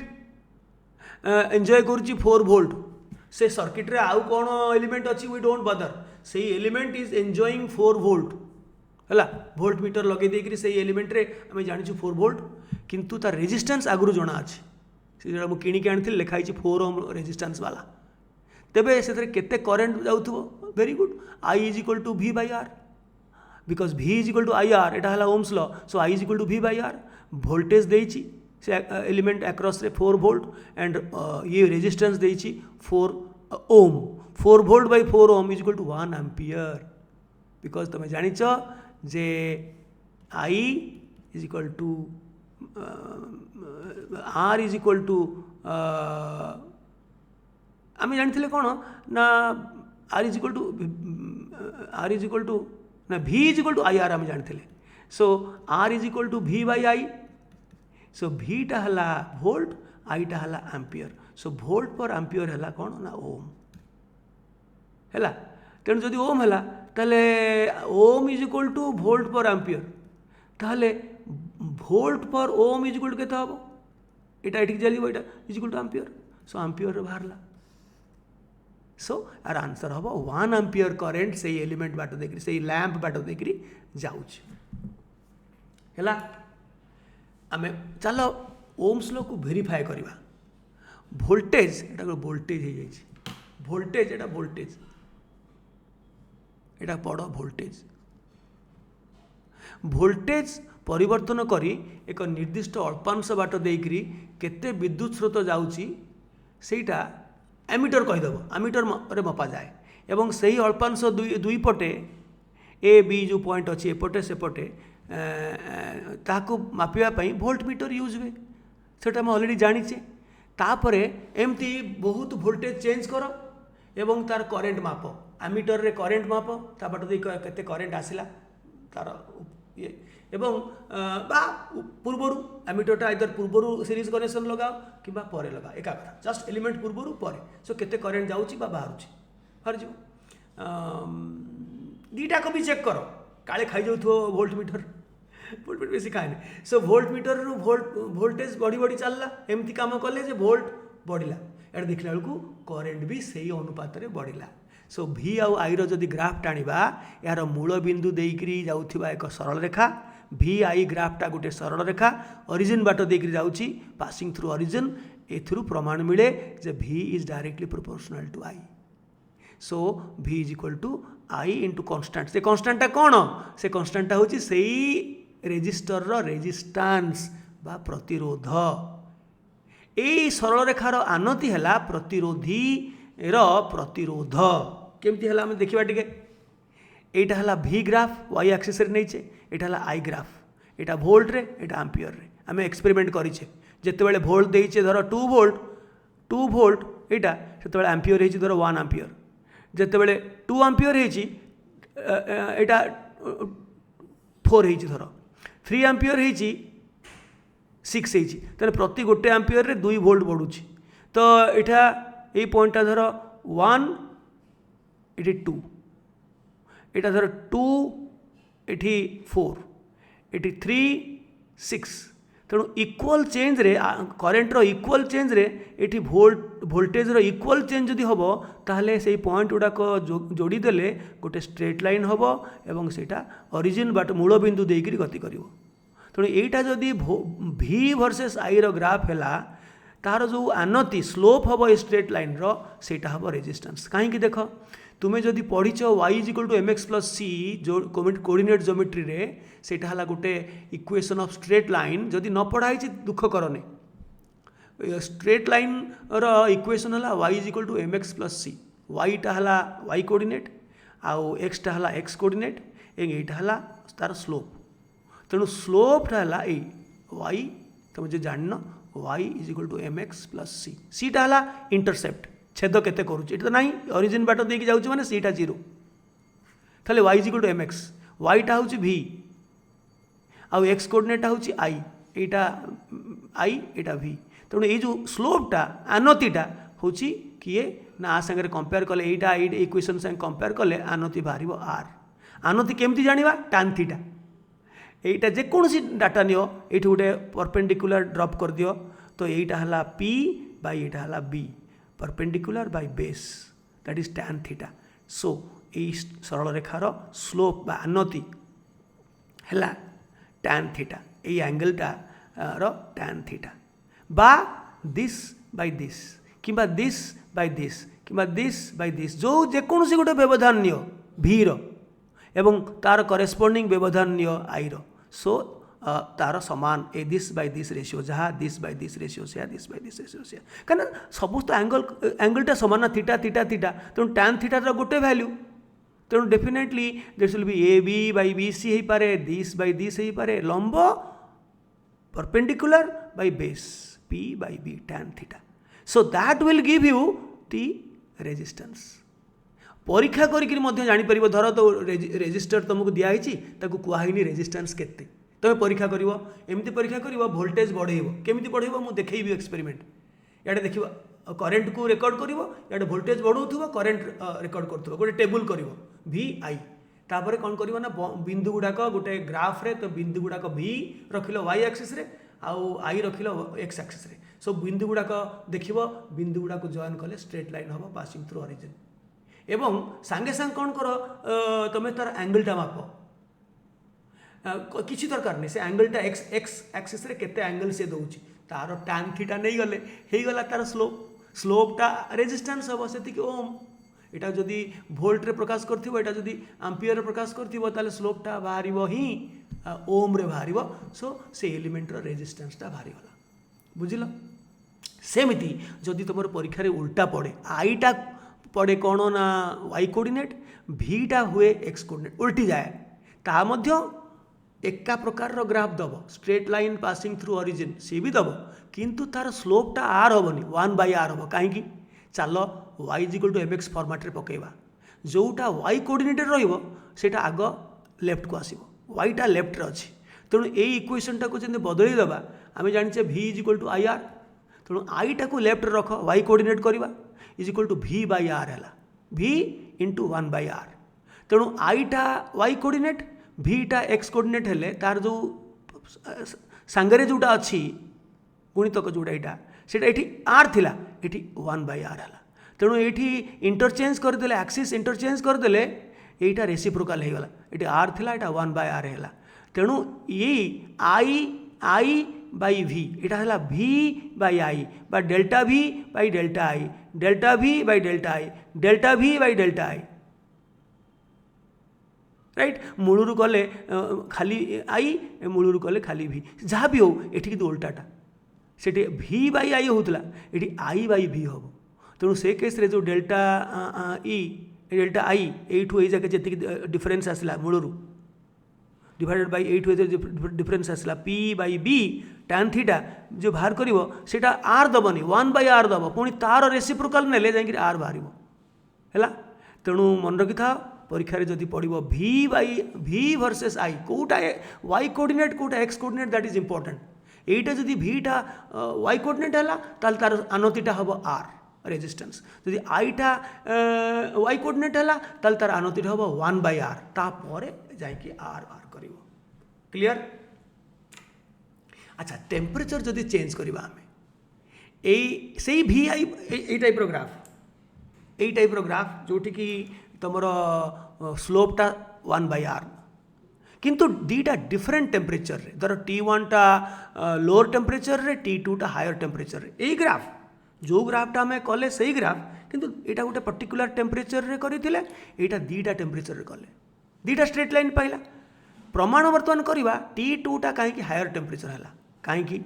enjoy करुच्ची 4 वोल्ट से सर्किट रे आउ कौन एलिमेंट अच्छी वी डोंट बदर से एलिमेंट इज एंजॉइंग 4 वोल्ट है वोल्ट मीटर लगे देकरी से एलिमेंट रे आम जानी 4 वोल्ट किंतु तार रेजिस्टेंस आगुरी जना अच्छी से जो किणिक आनी लिखाई 4 ओम रेजिस्टेंस वाला तेबे से केते करेन्ट जाउथबो very good I is equal to V by R because V is equal to I R एटा हला Ohm's law so I is equal to V by R voltage देइची से एलिमेंट अक्रॉस रे 4 वोल्ट एंड ये resistance देइची 4 ohm 4 volt by 4 ohm is equal to 1 ampere because तुम जानिच जे I is equal to R is equal to आम जानी कौन ना आर इज इक्वल टू ना V is equal to I R आम जानी so R is equal to V by I so भीटा हला वोल्ट आईटा हला ampere so volt per ampere हला कौन ना ओम है तेणु जदि ओम है ताले ओम is equal two volt per ampere ताले वोल्ट पर ओम इज इक्वल टू केते हबो एटा एठी चलिबो एटा is equal two ampere so ampere रे बाहरला सो आर आंसर हम 1 एम्पियर करेन्ट से एलिमेंट बाट देखिए से लैंप बाट देखिए जाऊँ है आम चलो ओम्स लॉ को वेरीफाए करवा वोल्टेज एटा वोल्टेज हो जाए वोल्टेज एटा वोल्टेज एटा बड़ वोल्टेज वोल्टेज परिवर्तन करी एक निर्दिष्ट अल्पांश बाट देकरी केते विद्युत स्रोत जाउची सेटा एमिटर कहीदेव एमिटर रे मपा जाए एवं सही अल्पांश दुई पटे ए बी जो पॉइंट अच्छी एपटे सेपटे ताकू मापिया वोल्ट मीटर यूज हुए सेटा हम ऑलरेडी जानीचे तापर एमती बहुत वोल्टेज चेंज कर एवं तार करेन्ट माप एमिटर रे करेन्ट माप तापट केते करेन्ट आसिला तार ये एवं बा पूर्वर एमिटरटा आइदर पूर्वर सीरीज कनेक्शन लगाओ कि परे लगाओ एका कथा जस्ट एलिमेंट पूर्वर परे सो केते करेन्ट जाउची बा बाहर जीव दीटा को भी चेक करो काले खाई जाउथो वोल्ट मीटर बेसी खाए सो वोल्ट मीटर रु वोल्टेज बढ़ी चलला एमती काम कले जे वोल्ट बढ़ला एटा देखला बेलू करेन्ट भी सही अनुपात रे बढ़ला सो V आउ I रो जदि ग्राफ टाणीबा यार मूल बिंदु देइकरी जाउथिबा एक सरल रेखा VI ग्राफटा गोटे सरल रेखा ओरिजिन बाट देइकरी जाउची पासिंग थ्रू ओरिजिन एथुरु प्रमाण मिले जे V is directly proportional to I so V is equal to I into constant से कन्स्टांटा कौन से कन्स्टांटा होची सेई रेजिस्टर रो रेजिस्टेंस बा प्रतिरोध ए सरल रेखार आनति हैला प्रतिरोधी रो प्रतिरोध केमती हैला हम देखिबा टिके एटा हैला V ग्राफ y एक्सिस रे नैचे एटा हैला I ग्राफ एटा वोल्ट रे एटा एम्पियर रे हमें एक्सपेरिमेंट करिचे जेते बेले वोल्ट देइचे धर 2 वोल्ट एटा सेते बेले एम्पियर हेची धर 1 एम्पियर जेते बेले 2 एम्पियर हेची एटा 4 हेची धर 3 एम्पियर हेची 6 हेची तने प्रति गोटे एम्पियर रे 2 वोल्ट बढ़ुची तो एटा ए पॉइंटटा धर 1 एटी 2 एटा धर 2 एटी 4 एटी 3 6 तेणु इक्वल चेंज रे करेन्ट रो इक्वल चेंज रे eighty voltage rho equal change जदि हबो ताहले सेही पॉइंट गुडा को जोड़ी देले गोटे स्ट्रेट लाइन हबो एवं सेटा ओरिजिन बाट मूल बिंदु देइकरी गति करिवो तेणु एटा जदि V वर्सेस I रो ग्राफ हैला तार जो आनति स्लोप हम ए स्ट्रेट लाइन रो सेटा हम रेजिस्टेंस कहीं देख तुम्हें जदि पढ़ीच y is equal to mx plus c जो कोऑर्डिनेट ज्योमेट्री रे सेटा हला गोटे इक्वेशन ऑफ स्ट्रेट लाइन जदि न पढ़ाई दुख करने स्ट्रेट लाइन रो इक्वेशन हला y is equal to mx plus c y टा हला y कोऑर्डिनेट आउ x टा हला x कोऑर्डिनेट एटा हला तार स्लोप तेणु स्लोप टा हला ए y तुम जो जान y is equal to mx plus c c टा हला इंटरसेप्ट छेद केते करूची एटा तो नाही ओरिजिन बाट देकी जाउची माने c टा 0 थाले y is equal to mx y टा होची v आउ x कोऑर्डिनेट होची i Etah i Etah v तेणु ये जो स्लोप टा आनतिटा होची किए ना आ संगे कंपेयर कले एटा इक्वेशन संगे कंपेयर कले आनति बाहरिबो r आनति केमती जानिबा tan थीटा एटा जे कोनसी डाटा नियो एठी गोटे परपेंडिकुलर ड्रॉप कर दियो तो एटा हला p बाय एटा हला b perpendicular by base that is tan theta so ए सरल रेखार स्लोप बा आनति हैला tan थीटा ए एंगलटा रो tan थीटा बा दिस बाय दिस किबा दिस बाय दिस किबा दिस बाय दिस जो जे कोनसी गोटे व्यवधान नियो v रो एवं तार करेस्पोंडिंग व्यवधान नियो i रो सो तार समान ए दिस बाय दिस रेशियो जहाँ दिस बाय दिस रेशियो से दिस बाय दिस रेशियो से कारण समस्त एंगलटा समान थीटा थीटा थीटा तेणु tan थीटा गोटे वैल्यू तेणु definitely this will be A B by B C हो पारे दिस बाय दिस हो पारे लंब perpendicular by base p by b tan theta so that will give you the resistance परीक्षा करिक जानी परिबो धर तो रेजिस्टर तुमको दिखाई ताकू कहनी रेजिस्टेंस केते तुम परीक्षा कर एमती परीक्षा कर वोल्टेज बढ़ेब केमी बढ़ेब मुझे देखी एक्सपेरिमेंट इे देख करेन्ट को रेकर्ड कर इे वोल्टेज बढ़ाऊ करेन्ट रेकर्ड कर गोटे टेबुल कर VI तापर कौन कर बिंदु गुड़ाक गोटे ग्राफ रे तो बिंदु गुड़ाक V रखिल y एक्सिस रे आउ I रखिल x एक्सिस रे सो बिंदु गुड़ाक देख बिंदु गुड़ाक जॉइन कले स्ट्रेट लाइन हम पासिंग थ्रू ओरिजिन एवं सांगे सांग कौन कर तुम तार एंगलटा माप किसी दरकार नहीं से एंगलटा एक्स एक्सिस रे केते एंगल से दउची तार tan थीटा नहीं गले हे गला तार स्लोपटा रेजिस्टेंस हम से ओम एटा जदि वोल्ट रे प्रकाश करथिबो एटा जदि एम्पियर रे प्रकाश करथिबो ताले स्लोपटा बाहरिबो ही ओम रे बाहरिबो सो से एलिमेंट रो रेजिस्टेंसटा बाहरी गला बुझिलो सेमिति जदि तुम परीक्षा उल्टा पड़े आईटा पड़े कौन ना वाई कोऑर्डिनेट भीटा हुए एक्स कोऑर्डिनेट उल्टी जाए ता मध्य एका प्रकार ग्राफ दब straight line passing through origin सी भी दब किंतु तार स्लोपटा आर हेनी 1/r हम कहीं चल y = mx फॉर्मेट रे पकेबा जोटा y कोऑर्डिनेट रहा आग लेफ्ट को आसो yटा लेफ्ट रे अच्छी तेणु यही इक्वेशनटा को जब बदल देवा आम जाने v = ir तेणु आईटा को लेफ्ट रख y कोऑर्डिनेट करवा = v/r है v × 1/r तेणु आईटा y कोऑर्डिनेट vटा x कोऑर्डिनेट हेले तार जो सांगरे जोटा अच्छी गुणितक जोटा यहाँ सेटा ये r थिला ये 1/r है तेणु ये इंटरचेंज करदे एक्सीस इंटरचेंज करदे यहीटा रेसिप्रोकाल होगला ये r थिला यहाँ 1/r है तेणु यही I/v यहाँ है v/i बा delta v by delta i delta v by delta i delta v by delta i right मूलू कले खाली आई मूलू कले खाली v जहाँ भी हो ये कि उल्टाटा से v/i होता ये i/v हम तेणु से केस रे जो डेल्टा डेल्टा i ये जगह जी डिफरेन्स आसला मूलू डिवाइडेड बाय 8 डिफरेन्स आसला p/b tan थीटा जो बाहर कर r दबनी 1/r दब पुणी तार रेसिप्रोकाल नेले जाकि r बाहर है तेणु मन रखि था परीक्षा जदि पड़ो v वर्सेस i कोटा y कोऑर्डिनेट कोटा x coordinate that is important यहीटा जदि vटा y कोऑर्डिनेट है तार आनतिटा हम r रेजिस्टेंस जदि आईटा y कोऑर्डिनेट है तार आनतिटा हम 1/r तापर जाकि r कर क्लियर अच्छा टेम्परेचर जदि चेंज करवा आम से vi ये टाइप ग्राफ जोटि कि तुम स्लोपटा 1/r किंतु दीटा डिफरेंट टेम्परेचर रे धर T1 टा लोअर टेम्परेचर रे T2 टा हायर टेम्परेचर रे यही ग्राफ जो ग्राफटा आम कले से ग्राफ किंतु यहाँ गोटे पर्टिकुलर टेम्परेचर रे करथिले एटा दीटा टेम्परेचर रे कले दीटा स्ट्रेट लाइन पाइला प्रमाण बर्तमान करवा T2 टा कहीं हायर टेम्परेचर है कहीं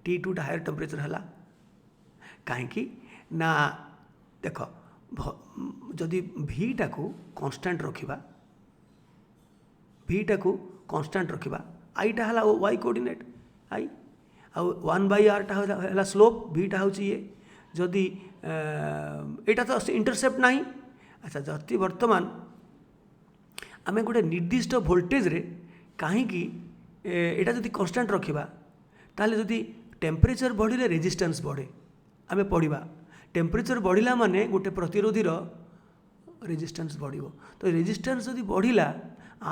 T2 टा हायर टेम्परेचर है कहीं ना देख जदि भीटा को कांस्टेंट रखा भीटा को कांस्टेंट रखा आईटा है वाई कोऑर्डिनेट आई आउ 1/r टा है स्लोप भीटा हूँ ये जदि यहाँ तो इंटरसेप्ट ना अच्छा जदि बर्तमान आम गोटे निर्दिष्ट वोल्टेज रे कहीं यहाँ जदि कांस्टेंट रखा ताले जदि टेम्परेचर बढ़िले रेजिस्टेंस बढ़े आम पढ़ा टेम्परेचर बढ़िला माने गोटे प्रतिरोधीर रेजिस्टेंस बढ़ो तो रेजिस्टेंस जदि बढ़िला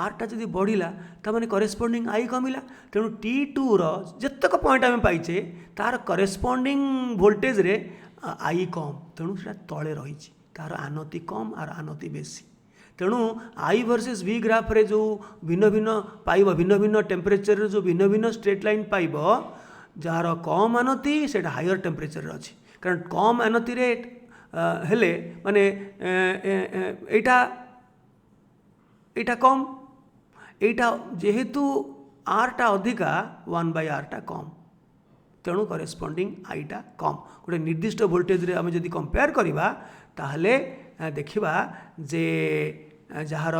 आरटा जदि बढ़िला ताने करेस्पॉन्डिंग आई कमिला तेणु T2 जेतक पॉइंट आम पाइचे तार करेस्पॉन्डिंग वोल्टेज रे आई कम तेणु से तले रही तार आनति कम आर आनति बेसी तेणु आई वर्सेस v ग्राफ रे जो भिन्न भिन्न पाइब भिन्न भिन्न टेम्परेचर जो भिन्न भिन्न स्ट्रेट लाइन पाइब जार कम आनति से हायर टेम्परेचर अच्छी कारण कम आनति रे हेले माने एटा एटा कम एटा जेहेतु आरटा अधिका 1/r टा कम तेणु करेस्पॉन्डिंग आईटा कम गोटे निर्दिष्ट वोल्टेज रे आम जदि कंपेयर करवा ताहले देखिबा जे जार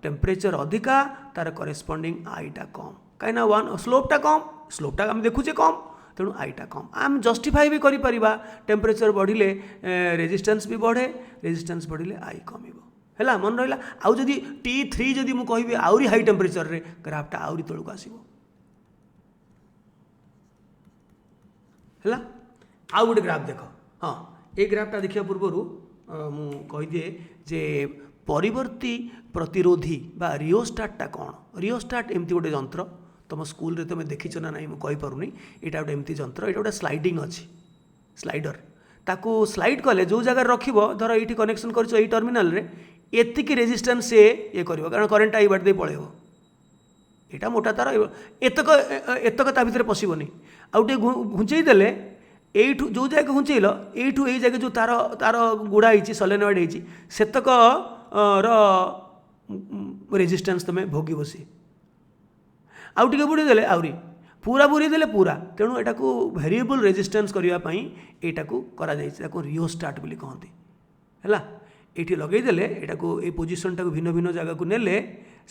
टेम्परेचर अधिका तार करेस्पॉन्डिंग आईटा कम कहीं वन स्लोपटा आम देखुचे कम तेणु आईटा कम आम जस्टिफाई भी करिपरिबा टेम्परेचर बढ़िले रेजिस्टेंस भी बढ़े रेजिस्टेंस बढ़िले आई कमिबो है मन रहा आउ जदि T3 जदि मु कहि आउरी हाई टेम्परेचर रे ग्राफटा आउरी तळक आसीबो है आउ गोटे ग्राफ देख हाँ ये ग्राफटा देखा पूर्वर मु कहीदिए जे परिवर्ती प्रतिरोधी बा रियोस्टाटा कौन रियोस्टाट एमती गोटे यंत्र तुम स्कूल रे तुम देखीच ना ना मुझे पारुनी यहाँ गोटे एमती यंत्र ये गोटे स्लाइडिंग अच्छी स्लाइडर ताकू स्लाइड कले जो जगह रखिब धर ये कनेक्शन कर टर्मिनाल रे एतिकी रेजिस्टेंस से ये कर कारण करेन्टा ये बाट दे पड़ेब यहाँ मोटा तार एतक ता भीतर पशबनी आउटे घुंचई देले एठू जो जगह घुंचल एठू ये जगह जो तार तार गुड़ा होती सलेनॉइड होती सेतक रेजिस्टेंस तुम भोग बसी आउ टे बुड़ी देले आउरी पूरा पूरी देले पूरा तेणु एटा को वेरिएबल रेजिस्टेंस करबा पई एटा को करा जाय छै ताको रियोस्टाट बोली कहंती हैला एठी लगेई देले एटा को ए पोजीशन टा को भिन्न भिन्न जगह को नेले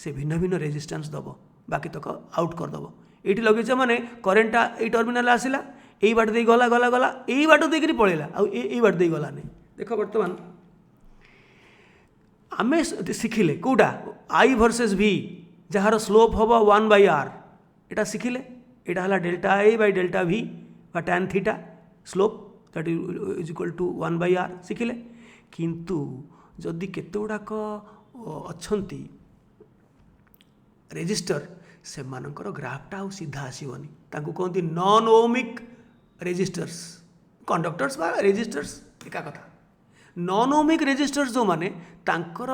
से भिन्न भिन्न रेजिस्टेंस दबो बाकी तक आउट कर दबो एठी लगेई छ माने करेंटटा ए टर्मिनल आसिला एई बाट दे गला गला गला एई बाट दे करी पळेला आ एई बाट दे गला नै देखो वर्तमान आमे सिखिले कोडा आई वर्सेस v जहार स्लोप होबो 1/r एटा सिखिले एटा हला delta I by delta v बा tan theta slope that is equal to 1/r सिखिले किंतु जदि केते गुडाक अछंती रेजिस्टर से मानकर ग्राफटा आउ सीधा आसीबनी ताकू कहती नॉन ओमिक रेजिस्टर्स कंडक्टर्स बा रेजिस्टर्स एका कथा नॉन ओमिक रेजिस्टर्स जो माने तांकर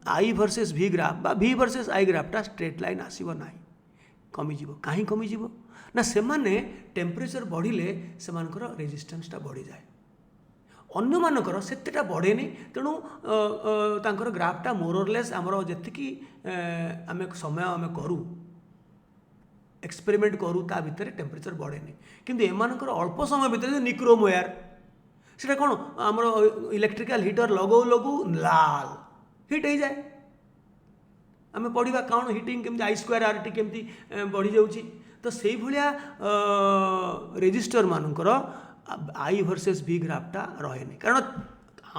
आई वर्सेस v ग्राफ बा v वर्सेस i ग्राफटा स्ट्रेट लाइन आसीबो नाही कमी जीवो काहे कमी जीवो ना से माने टेम्परेचर बढ़िले से मानकर रेजिस्टेंसटा बढ़ी जाए अन्य मानकर सेतेटा बढ़ेनी तेणु तांकर ग्राफटा मोरलेस आमर जेतिकी आमे समय आमे करू एक्सपेरिमेंट करू ता भितर टेम्परेचर बढ़ेनी किंतु एमानकर अल्प समय भितर निक्रोम वायर सेटा कोन आमर इलेक्ट्रिकल हीटर लगो लगो लाल हिट हो जाए आमे पढ़िबा कौन हिटिंग केमती आई स्क्वायर आर टी केमती बढ़ी जाउची तो सेई भलिया रेजिस्टर मानकर आई वर्सेस v ग्राफटा रहेनी कारण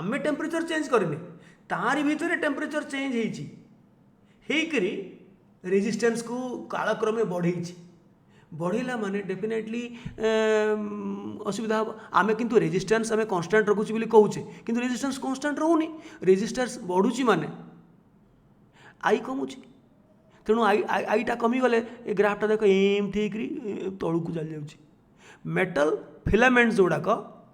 आमे टेम्परेचर चेंज करनी तारी भितर टेम्परेचर चेंज हेकरी रेजिस्टेंस को कालक्रमे बढ़ेछि बढ़ेला माने डेफिनेटली असुविधा हम आमे किंतु रेजिस्टेंस आमे कांस्टेंट रखुछि बोली कहूचे किंतु रेजिस्टेंस कांस्टेंट रहउनी रेजिस्टेंस बढ़ुछि माने आई कमुछि तेणु आईटा कमी गले ए ग्राफटा देख एमती तलू को चली जाउछि मेटल फिलामेंट्स जोड़ाक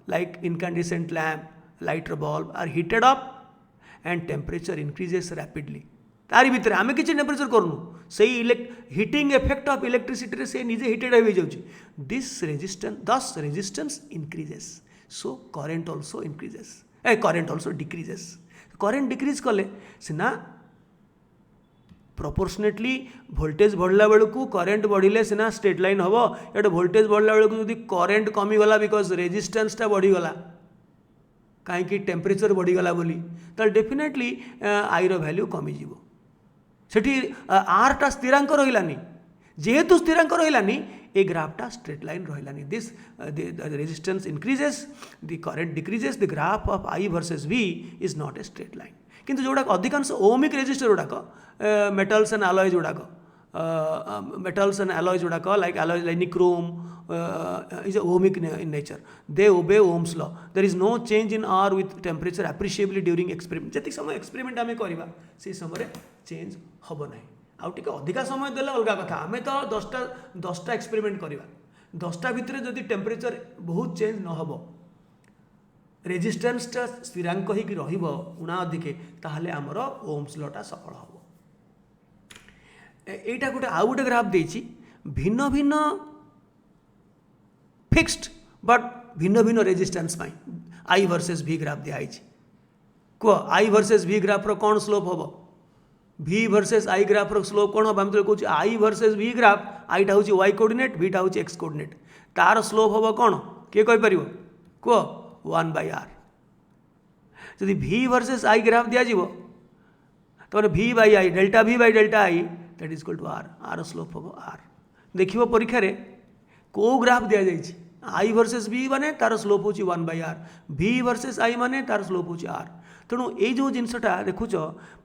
like incandescent lamp lighter bulb are heated up and temperature increases rapidly तारी भितर आमे किछि टेम्परेचर करनु से हीटिंग इफेक्ट ऑफ इलेक्ट्रिसिटी रे से निजे हीटेड हो जाउछि दिस रेजिस्टेंस दस resistance increases so current also increases current also decreases current decrease कले सिना प्रोपोर्शनेटली वोल्टेज बढ़ला बेलू करंट बढ़िले सिना स्ट्रेट लाइन हम ये वोल्टेज बढ़ला बेलू जब करंट कमीगला बिकज रेजिस्टेंसटा बढ़ीगला कहीं टेम्परेचर बढ़ीगला बोली तो डेफिनेटली आई वैल्यू कमीज सेठी आरटा स्थिरांक रहिलानी जेहेतु स्थिरांक रहिलानी ए ग्राफटा स्ट्रेट लाइन रहिलानी this resistance increases the current decreases the graph of I versus v is not a straight line किंतु जोड़ा अधिकांश ओमिक रेजिस्टर गुड़ाक मेटल्स एंड एलॉयज गुड़ाक मेटल्स एंड एलॉयज गुड़ाक like alloys like nichrome is ohmic in nature they obey ohm's law there is no change in r with temperature appreciably during experiment जति समय experiment आमे करबा से समय change हबो नाही आउ टिके अधिका समय देले अलगा कथा आमे तो 10टा एक्सपेरिमेंट करबा 10टा भितरे जदि टेम्परेचर बहुत चेंज न हबो रेजिस्टेंसटा स्थिरांक ही कि रहिबो उना अधिके ताहले हमर ओम्स लॉटा सफल हबो एटा गोटे आउ गोटे ग्राफ देछि भिन्न भिन्न फिक्स्ड बट भिन्न भिन्न रेजिस्टेंस पाई आई वर्सेस v ग्राफ दिखाई कह आई वर्सेस v ग्राफ रो कौन स्लोप हम v वर्सेस i ग्राफ रो स्लोप कौन हम कहूँ आई वर्सेस v ग्राफ आईटा हूँ y कोऑर्डिनेट vटा हूँ x कोऑर्डिनेट तार स्लोप हम कौन किए कहीपर कह 1/r जदि v वर्सेस i ग्राफ दिज्व तो v by i delta v by delta i that is equal to r R slope हम r देखिए परीक्षा रे को ग्राफ दि जाइए आई वर्सेस v माने तार स्लोप होची 1/r v वर्सेस i माने तार स्लोप होची r तेणु ये जो जिनसटा देखुच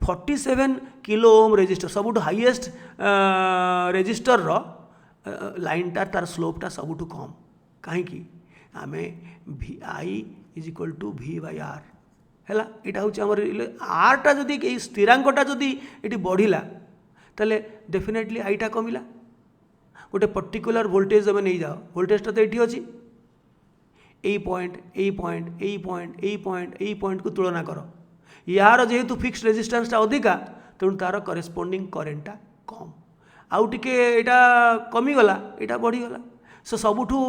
47 किलो ओम रेजिस्टर सबुठ हाईएस्ट रेजिस्टर रो लाइनटा तार स्लोपटा सबुठ कम कहीं आमे i is equal to v/r है यहाँ हूँ आमर आरटा जदि स्थिरांकटा जदि ये बढ़िला ताले डेफिनेटली आईटा कमिला गोटे पर्टिकुलर वोल्टेज जब नहीं जाओ वोल्टेजटा तो ये अच्छी यही पॉइंट को तुलना कर यार जेहेतु फिक्स्ड रेजिस्टेंसटा अधिका तेणु तार करेस्पोंडिंग करेंटटा कम आउ टिके यहाँ कमीगला यहाँ बढ़ीगला सो सबुठू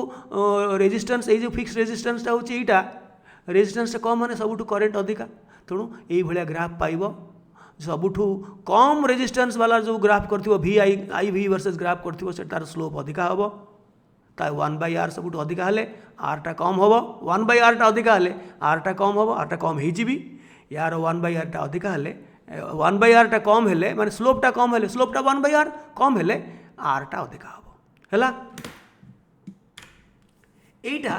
रेजिस्टेंस ये जो फिक्स्ड रेजिस्टेंसटा हूँ यहाँ रेजिस्टेंसटा कम माने सबुठू करेंट अधिका तेणु यही भाया ग्राफ पाइब सबुठू कम रेजिस्टेंस वाला जो ग्राफ करथिबो vi i v versus graph करथिबो से तार स्लोप अधिका हबो ता 1/r सबुठ अधिका हेले आरटा कम हम 1/r टा अधिका हेले आरटा कम हम आरटा कम हो यार 1/r टा अधिका हेले 1/r टा कम हेले माने स्लोपटा कम हेले स्लोपटा 1/r कम हेले आरटा अधिका हम हैला एटा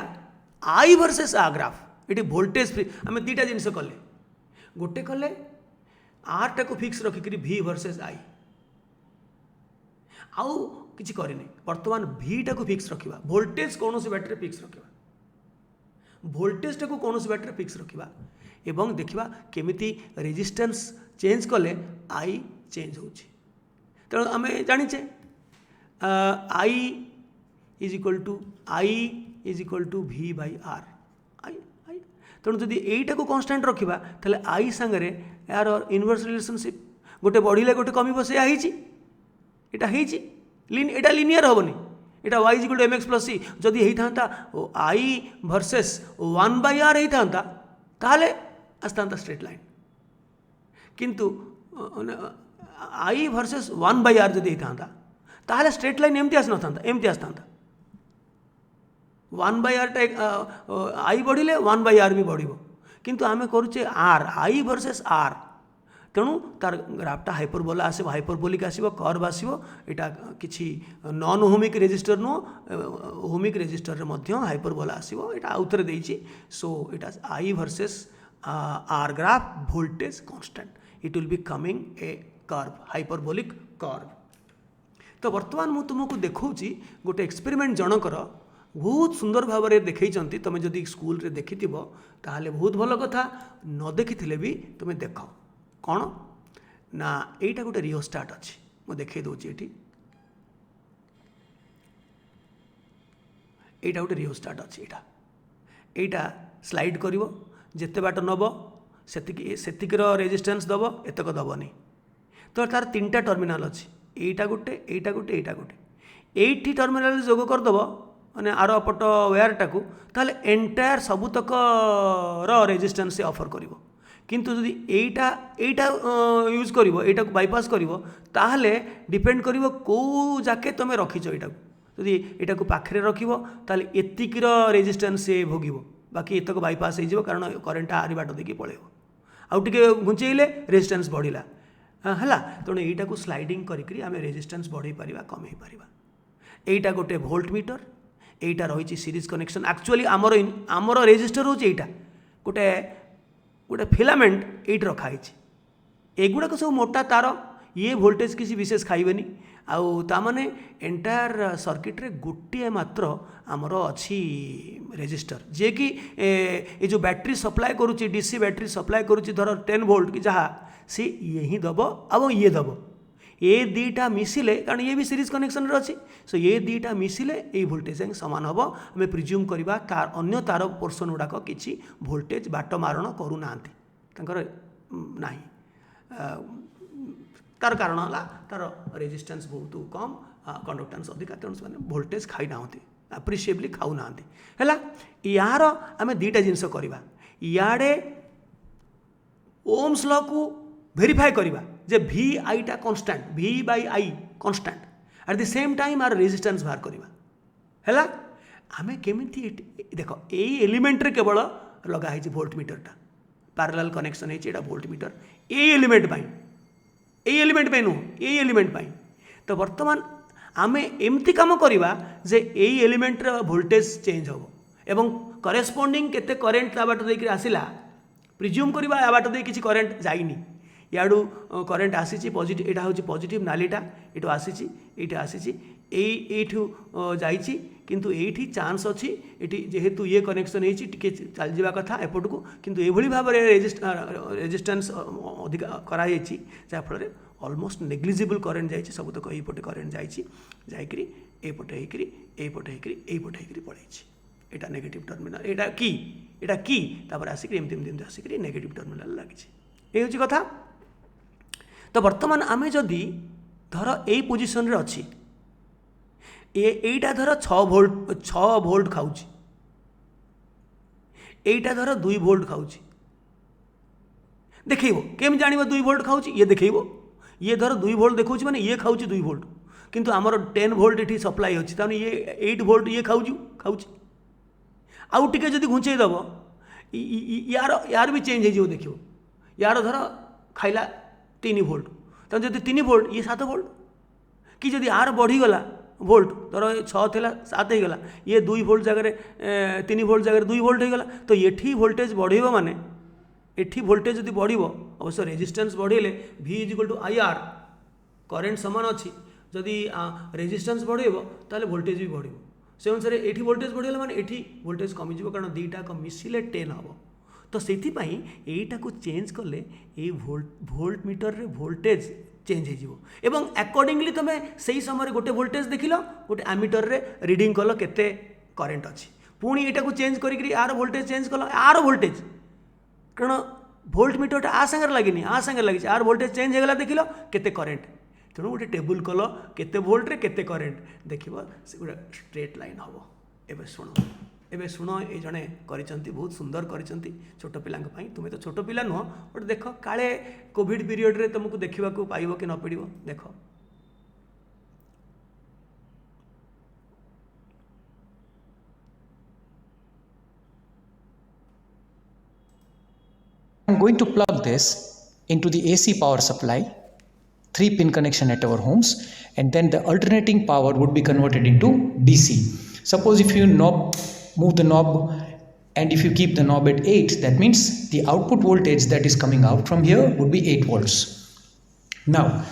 आई वर्सेस आ ग्राफ ये वोल्टेज फ्री आम दुटा जिनस कले गोटे कले आरटा को फिक्स रखिक भि वर्सेस आई आउ किसी करनी बर्तमान भीटा को फिक्स रखा वोल्टेज कौन बैटरी फिक्स रखा वोल्टेजटा को कौन बैटरी फिक्स रखा एवं देखा केमिति रेजिस्टेंस चेंज कले आई चेंज हो तेणु आम जाचे आई is equal to V by are आई आई तेणु जदि यहीटा को कन्स्टाट रखा तेल आई सांगे यार इनवर्स रिलेशनशिप गोटे बढ़िले गोटे कमिब से यहाँ एटा लिनियर हेनी एटा y is equal to mx plus C जदि होता आई वर्सेस 1/r होता ताले आसता स्ट्रेट लाइन किंतु आई वर्सेस 1/r जदि होता ताले स्ट्रेट लाइन एमती आस एमती आसता 1/r आई बढ़िले 1/r भी बढ़ किंतु आम करुचे आर आई वर्सेस आर तेणु तार ग्राफटा हाइपरबोला आसो हाइपरबोलिक आसो कर्व आसो यहाँ किसी नॉन होमिक रेजिस्टर नुह होमिक रेजिस्टर हाइपरबोला आसो यहाँ आउ थे देती so it I versus R graph voltage constant it will be coming a curve hyperbolic curve तो बर्तमान मु तुमको देखौची गोटे एक्सपेरिमेंट जनकर बहुत सुंदर भाव में देखई तुम जदि स्कूल रे देखि ताहले बहुत भल कथा न देखी भी तुम देख कौन ना यहीटा गोटे रियोस्टाट अच्छी मुझे देखे दूसरी यहाँ गोटे रियोस्टाट अच्छी यहाँ स्लाइड कर जिते बाट नब सेतिकर रेजिस्टेंस दब एतक दबनी तो तार 3टा टर्मिनाल अच्छी यहाँ गोटे यहाँ गोटे यहाँ गोटे एटी टर्मिनाल जोग करदेव माने आर पट वायरटा को ताहले एंटायर सबुतक रेजिस्टेंस से ऑफर करिवो किंतु जदि एटा यूज करिवो एटा को बाईपास करिवो ताहले डिपेंड करिवो को जाके तुम रखिछ एटा को जदि एटा को पाखरे रखिवो ताहले एतिकीर रेजिस्टेंस से भोगिवो बाकी एतक बाईपास हो जिवो कारण करेंट आरी बाट देकी पळेबो आउ टिके घुंचेइले रेजिस्टेंस बढ़िला हला तेणु एटा को स्लाइडिंग करिकरी आमे रेजिस्टेंस बढ़ाई पारिबा कम हो पारिबा एटा गोटे वोल्ट मीटर एटा रही सीरीज कनेक्शन एक्चुअली आमर रेजिस्टर होची एटा गोटे गोटे फिलामेंट एट रखाई एगुड़ाक सब मोटा तार ये वोल्टेज किसी विशेष खाइबेनी आउ तामाने एंटायर सर्किट रे गोटे मात्र आमर अच्छी रेजिस्टर जे कि ये जो बैटरी सप्लाय करुच्ची डीसी बैटरी सप्लाय करुच्ची धर 10 वोल्ट कि जहाँ सी यही दब अब ये दब ये दीटा मिसिले कारण ये भी सीरीज कनेक्शन रे अच्छी सो ये दीटा मिसिले ये वोल्टेज सामान हम आम प्रिज्यूम करवा तार अन्य तार पोर्सन गुड़ाक किसी वोल्टेज बाट मारण करूना ना तार कारण है तार रेजिस्टेंस बहुत कम कंडक्टेंस अधिका तेणु से वोल्टेज खाई ना अप्रिशिएबली खाऊ ना है यार आम दुटा जिनस करवा इे ओम्स लॉ को वेरीफाई करवा जे भी आईटा constant V by I constant at the same time R resistance बाहर करवा है आम केमी देख यही एलिमेंट रे केवल लगाई वोल्ट मीटरटा पैरेलल कनेक्शन है वोल्ट मीटर ये एलिमेंट नुह ये एलिमेंट तो बर्तमान आम एमती काम करवा जे यही एलिमेंट वोल्टेज चेंज हम एवं करेस्पोंडिंग केते करेंट ता बाट देकी आसिला प्रिज्यूम करवा या बाट दे किसी करेंट जाइनी याडू करेंट आसी पॉजिटिव यहाँ हूँ पॉजिटिव नालीटा ये आसी जाइए किंतु ये चांस अच्छी ये जेहेतु ये कनेक्शन होती चल जावा कथा एपट को किंतु ये भाव में रेजिस्टेंस अधिक कराई जहाँफल ऑलमोस्ट नेग्लिजिबल करेंट जाइए सब तक यहीपटे करेंट जाइए एपटे होकर पड़े यहाँ नेगेटिव टर्मिनाल यहाँ की आसिक एमती आसिक नेगेटिव टर्मिनाल लगी ये हूँ कथा तो बर्तमान आमे जदि धर यही पोजिशन रे अच्छी एटा धर 6 वोल्ट खाऊची एटा धर 2 वोल्ट खाऊची देखो केम जानिबो 2 वोल्ट खाऊची ये देखो ये धर 2 वोल्ट देखौची माने ये खाऊची 2 वोल्ट किंतु आमर 10 वोल्ट ये सप्लाई अच्छी ताने ये 8 वोल्ट ये खाऊँ आउ टिके जदि घुंचई दब यार यार भी चेंज हो देखियो यार धर खाइला 3 वोल्ट तब जब 3 वोल्ट ये 7 वोल्ट कि जदि आर बढ़ीगला वोल्ट धर 6 थी 7 होगा ये 2 वोल्ट जगह 3 वोल्ट जगह 2 वोल्ट होगा तो ये वोल्टेज बढ़ माने एठी वोल्टेज जदि बढ़ अवश्य रेजिस्टेंस बढ़ेले V equal to IR current सामान अच्छी जदि रेजिस्टेंस बढ़ेब ताले वोल्टेज भी बढ़ से अनुसार ये वोल्टेज बढ़ेगा माने ये वोल्टेज कमिज कारण दुईटा मिसिले 10 हम तो से यहीटा को चेंज कले ये वोल्ट मीटर रे वोल्टेज चेंज हो एवं अकॉर्डिंगली तुम से ही समय गोटे वोल्टेज देखिल गोटे एमीटर रे रीडिंग कल केते करेन्ट अच्छी पुणी यहाँ को चेंज करी यार वोल्टेज चेंज कल आर वोल्टेज कारण वोल्ट मीटरटा आ सागर लगे आ सागर लगी आर वोल्टेज चेंज होगा देख लो केते करेन्ट तेणु गोटे टेबुल कल केते वोल्ट रे केते करेन्ट देख से गोटे स्ट्रेट लाइन हम एवं शुण एवं शुण ये जड़े कर बहुत सुंदर कर छोट पिला तुम्हें तो छोट पिला नुह बट देख काले कोविड पीरियड रे तुमको देखा पाइब कि न पड़ो देख I'm going to plug this into the AC power supply, 3-pin connection at our homes, and then the alternating power would be converted into DC. Suppose if you move the knob and if you keep the knob at 8, that means the output voltage that is coming out from here would be 8 volts. Now,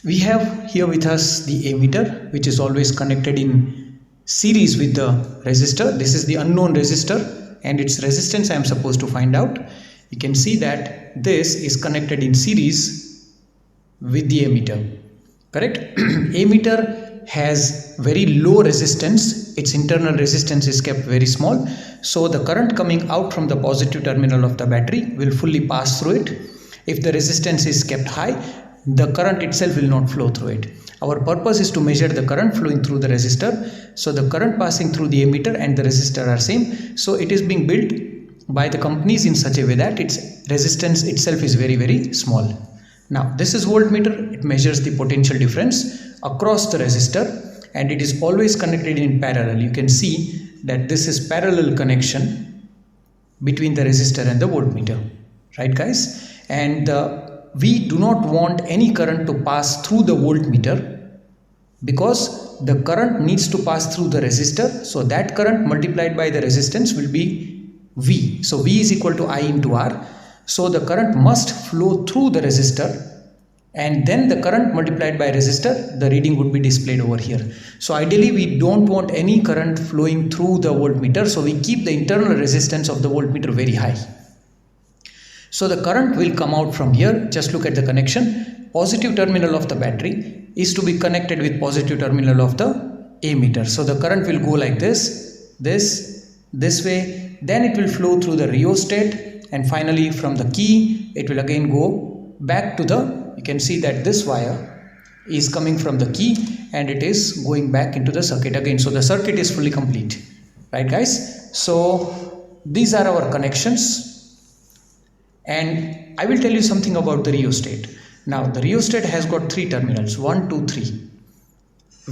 we have here with us the ammeter, which is always connected in series with the resistor. This is the unknown resistor and its resistance I am supposed to find out. You can see that this is connected in series with the ammeter, correct? Ammeter has very low resistance, its internal resistance is kept very small, so the current coming out from the positive terminal of the battery will fully pass through it. If the resistance is kept high, the current itself will not flow through it. Our purpose is to measure the current flowing through the resistor, so the current passing through the ammeter and the resistor are same, so it is being built by the companies in such a way that its resistance itself is very small. Now this is voltmeter, it measures the potential difference across the resistor and it is always connected in parallel. You can see that this is parallel connection between the resistor and the voltmeter, right guys? And we do not want any current to pass through the voltmeter because the current needs to pass through the resistor, so that current multiplied by the resistance will be V. So V is equal to I into R. So the current must flow through the resistor and then the current multiplied by resistor, the reading would be displayed over here. So ideally we don't want any current flowing through the voltmeter, so we keep the internal resistance of the voltmeter very high. So the current will come out from here. Just look at the connection. Positive terminal of the battery is to be connected with positive terminal of the ammeter. So the current will go like this way, then it will flow through the rheostat and finally from the key it will again go back to the, you can see that this wire is coming from the key and it is going back into the circuit again. So the circuit is fully complete, right guys? So these are our connections and I will tell you something about the rheostat. Now the rheostat has got 3 terminals, 1, 2, 3.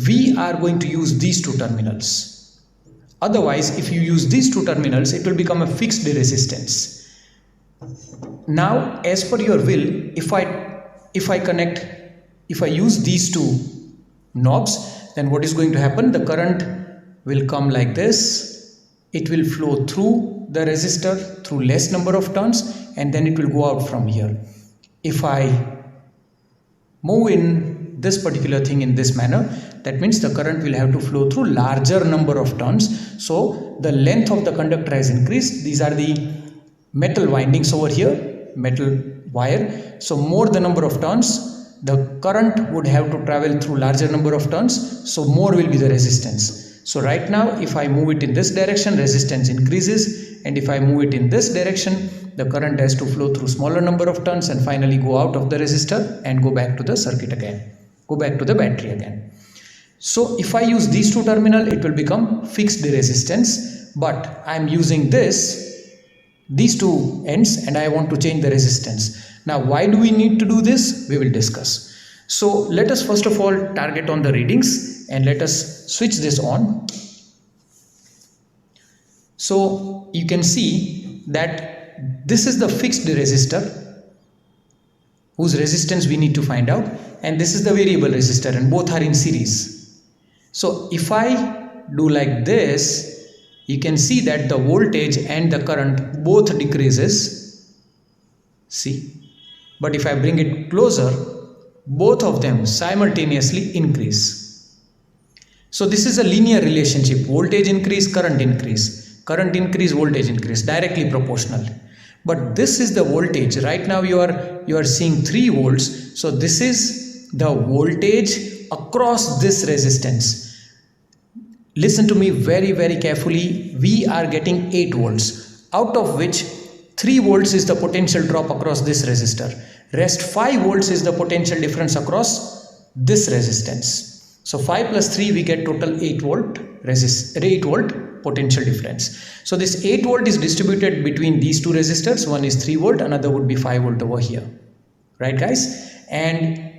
We are going to use these 2 terminals. Otherwise, if you use these 2 terminals, it will become a fixed resistance. Now, as per your will, if I use these 2 knobs, then what is going to happen? The current will come like this. It will flow through the resistor through less number of turns and then it will go out from here. If I move in this particular thing in this manner, that means the current will have to flow through larger number of turns. So the length of the conductor has increased. These are the metal windings over here, metal wire. So more the number of turns, the current would have to travel through larger number of turns. So more will be the resistance. So right now, if I move it in this direction, resistance increases. And if I move it in this direction, the current has to flow through smaller number of turns and finally go out of the resistor and go back to the circuit again, go back to the battery again. So if I use these 2 terminals, it will become fixed resistance, but I am using these 2 ends and I want to change the resistance. Now why do we need to do this? We will discuss. So let us first of all target on the readings and let us switch this on. So you can see that this is the fixed resistor whose resistance we need to find out, and this is the variable resistor, and both are in series. So if I do like this, you can see that the voltage and the current both decreases. See, but if I bring it closer, both of them simultaneously increase. So this is a linear relationship: voltage increase, current increase, voltage increase, directly proportional. But this is the voltage. Right now you are seeing 3 volts. So this is the voltage across this resistance. Listen to me very carefully. We are getting 8 volts, out of which 3 volts is the potential drop across this resistor. Rest 5 volts is the potential difference across this resistance. So 5 plus 3, we get total 8 volt potential difference. So this 8 volt is distributed between these two resistors. One is 3 volt, another would be 5 volt over here. Right, guys? And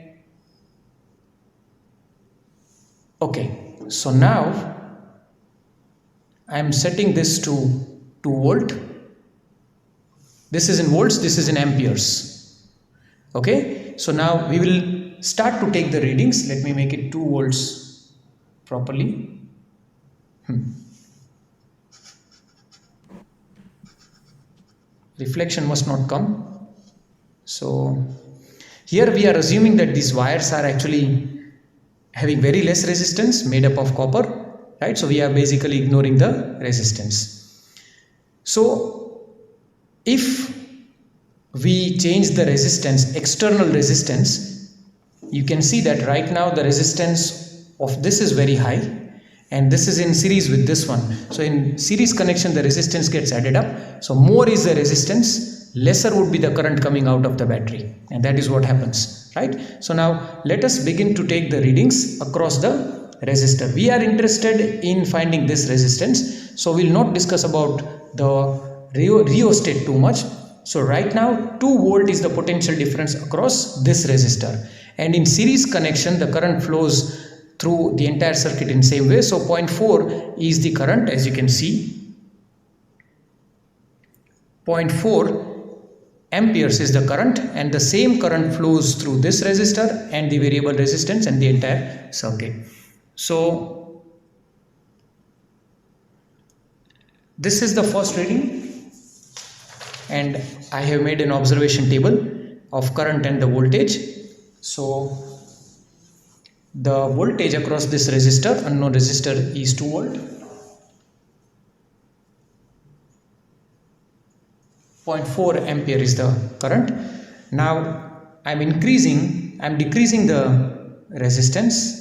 okay, so now I am setting this to 2 volt. This is in volts, this is in amperes. Okay, so now we will start to take the readings. Let me make it 2 volts properly. Reflection must not come. So here we are assuming that these wires are actually having very less resistance, made up of copper, right? So we are basically ignoring the resistance. So if we change the resistance, external resistance, you can see that right now the resistance of this is very high, and this is in series with this one. So in series connection, the resistance gets added up. So more is the resistance, lesser would be the current coming out of the battery, and that is what happens, right? So now let us begin to take the readings across the resistor. We are interested in finding this resistance, so we'll not discuss about the rheostat too much. So right now 2 volt is the potential difference across this resistor, and in series connection the current flows through the entire circuit in same way. So 0.4 is the current, as you can see. 0.4 amperes is the current, and the same current flows through this resistor and the variable resistance and the entire circuit. So this is the first reading, and I have made an observation table of current and the voltage. So the voltage across this resistor, unknown resistor, is 2 volt. 0.4 ampere is the current. Now I'm decreasing the resistance.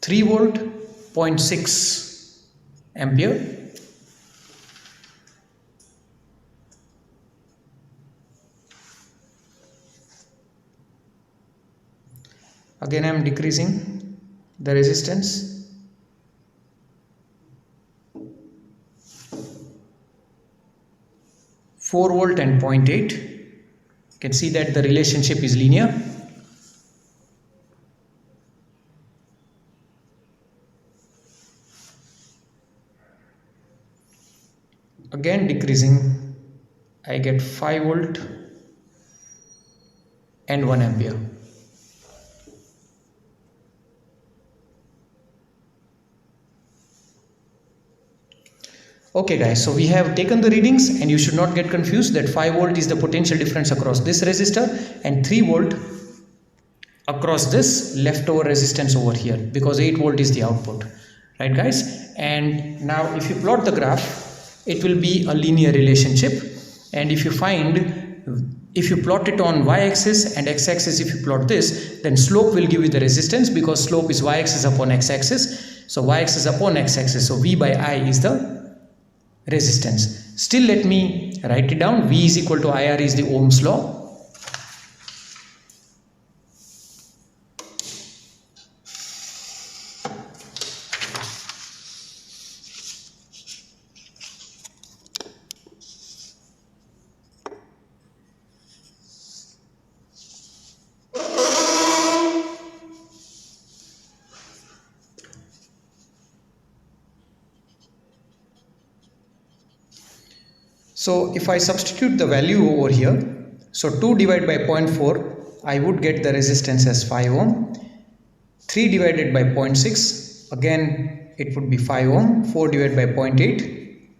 Three volt, 0.6 ampere. Again I am decreasing the resistance. Four volt and 0.8. You can see that the relationship is linear. Again decreasing, I get 5 volt and 1 ampere. Okay guys, so we have taken the readings, and you should not get confused that 5 volt is the potential difference across this resistor and 3 volt across this leftover resistance over here, because 8 volt is the output, right guys? And now if you plot the graph, it will be a linear relationship, and if you plot it on y-axis and x-axis, if you plot this, then slope will give you the resistance, because slope is y-axis upon x-axis. So y-axis upon x-axis, so V by I is the resistance. Still, let me write it down. V is equal to IR is the Ohm's law. So if I substitute the value over here, so 2 divided by 0.4, I would get the resistance as 5 ohm. 3 divided by 0.6, again it would be 5 ohm. 4 divided by 0.8,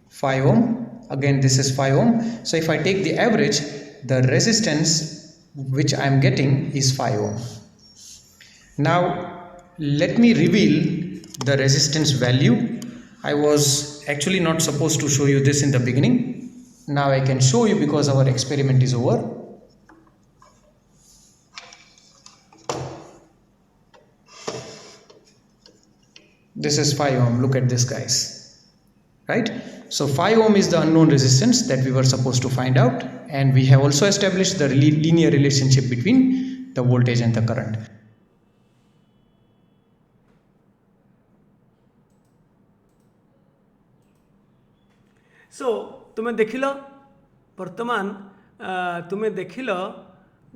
5 ohm. Again this is 5 ohm. So if I take the average, the resistance which I am getting is 5 ohm. Now let me reveal the resistance value. I was actually not supposed to show you this in the beginning. Now I can show you because our experiment is over. This is 5 ohm. Look at this, guys. Right? So 5 ohm is the unknown resistance that we were supposed to find out, and we have also established the linear relationship between the voltage and the current. सो तुमे देखिल बर्तमान तुमे देखिल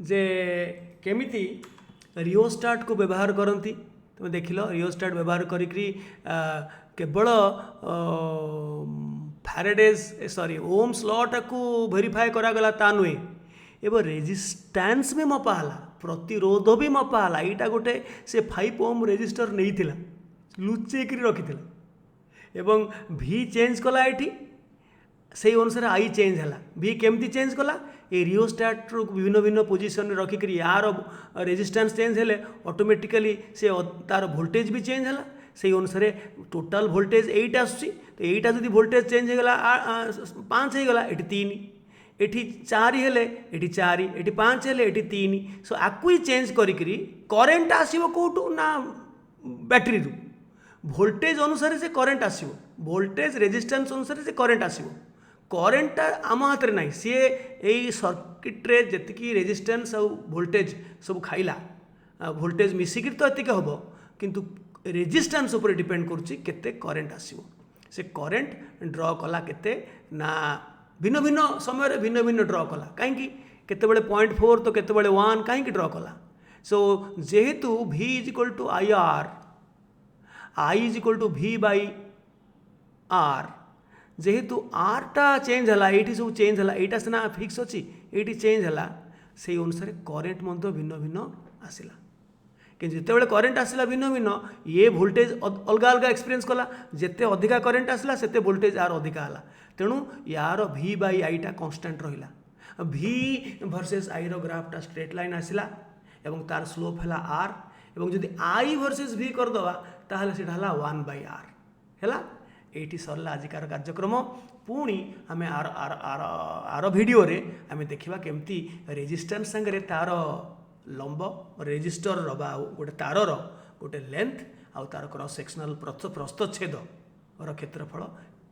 जे केमिति रियोस्टाट को व्यवहार करती तुम देखिल रियोस्टाट व्यवहार करी केवल फैराडेज सॉरी ओम्स लॉ को वेरीफाई करागला ता नुहे एवं रेजिस्टेंस भी मपाला प्रतिरोध भी मपाला यहाँ गोटे से 5 ओम रेजिस्टर नहीं लुचेक रखी एवं भी चेंज कला ये से अनुसार आई चेंज है भी केमती चेंज कला ये रियोस्टाट विभिन्न भिन्न पोजिशन रखिक यार रेजिस्टेंस चेंज हेले ऑटोमेटिकली से तार वोल्टेज भी चेंज है से अनुसार टोटाल वोल्टेज 8 आसूँ तो यहाँ जब वोल्टेज चेंज होगा 5 हो गला ये 3 एटी 4 हेले ये 4 ये 5 हेले ये 3 सो आकु ही चेंज करी करेन्ट आसो कौटू ना बैटेरी वोल्टेज अनुसार से करेन्ट आसो वोल्टेज रेजिस्टेंस अनुसार से करेन्ट आसो करेन्टा आम हाथ में ना सी यही सर्किट्रे जी रेजिस्टेंस और वोल्टेज सब खाइला वोल्टेज मिसिक तो ये हम किंतु रेजिस्टेंस उपर डिपेंड करुच्ची केते करेन्ट आसो से करेन्ट ड्र कला केते ना भिन्न भिन्न समय भिन्न भिन्न ड्र कला कहीं केतेबेले 0.4 तो केतेबेले 1 कहीं ड्र कला सो जेहेतु V is equal to IR I is equal to V by R जेहेतु आर टा चेंज है ये सब चेंज है यहाँ सीना फिक्स अच्छी ये चेंज है से अनुसार करेन्ट मध्य भिन्न भिन्न आसला कि जिते करेन्ट आसला भिन्न भिन्न ये वोल्टेज अलग अलग एक्सपीरियंस कला जिते अधिका करेन्ट आसला सेते वोल्टेज आर अधिका है तेणु यार V बाई आई टा कन्स्टांट रहा V वर्सेस आई ग्राफटा स्ट्रेट लाइन आसला एवं तार स्लोप है R एवं जदि I वर्सेस V करदे ताहले सेटा हला 1 बाई R है ये सरला आजिकार कार्यक्रम पुणी आम आर आर आर आर भिडियो रे आम देखा केमती रेजिस्टेंस संगे तार लंब रेजिस्टर गोटे तार गोटे लेंथ आउ तार क्रॉस सेक्शनल प्रस्थच्छेद क्षेत्रफल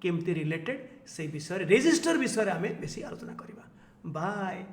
केमती रिलेटेड से विषय रेजिस्टर विषय आम बेसी आलोचना करवा बाय।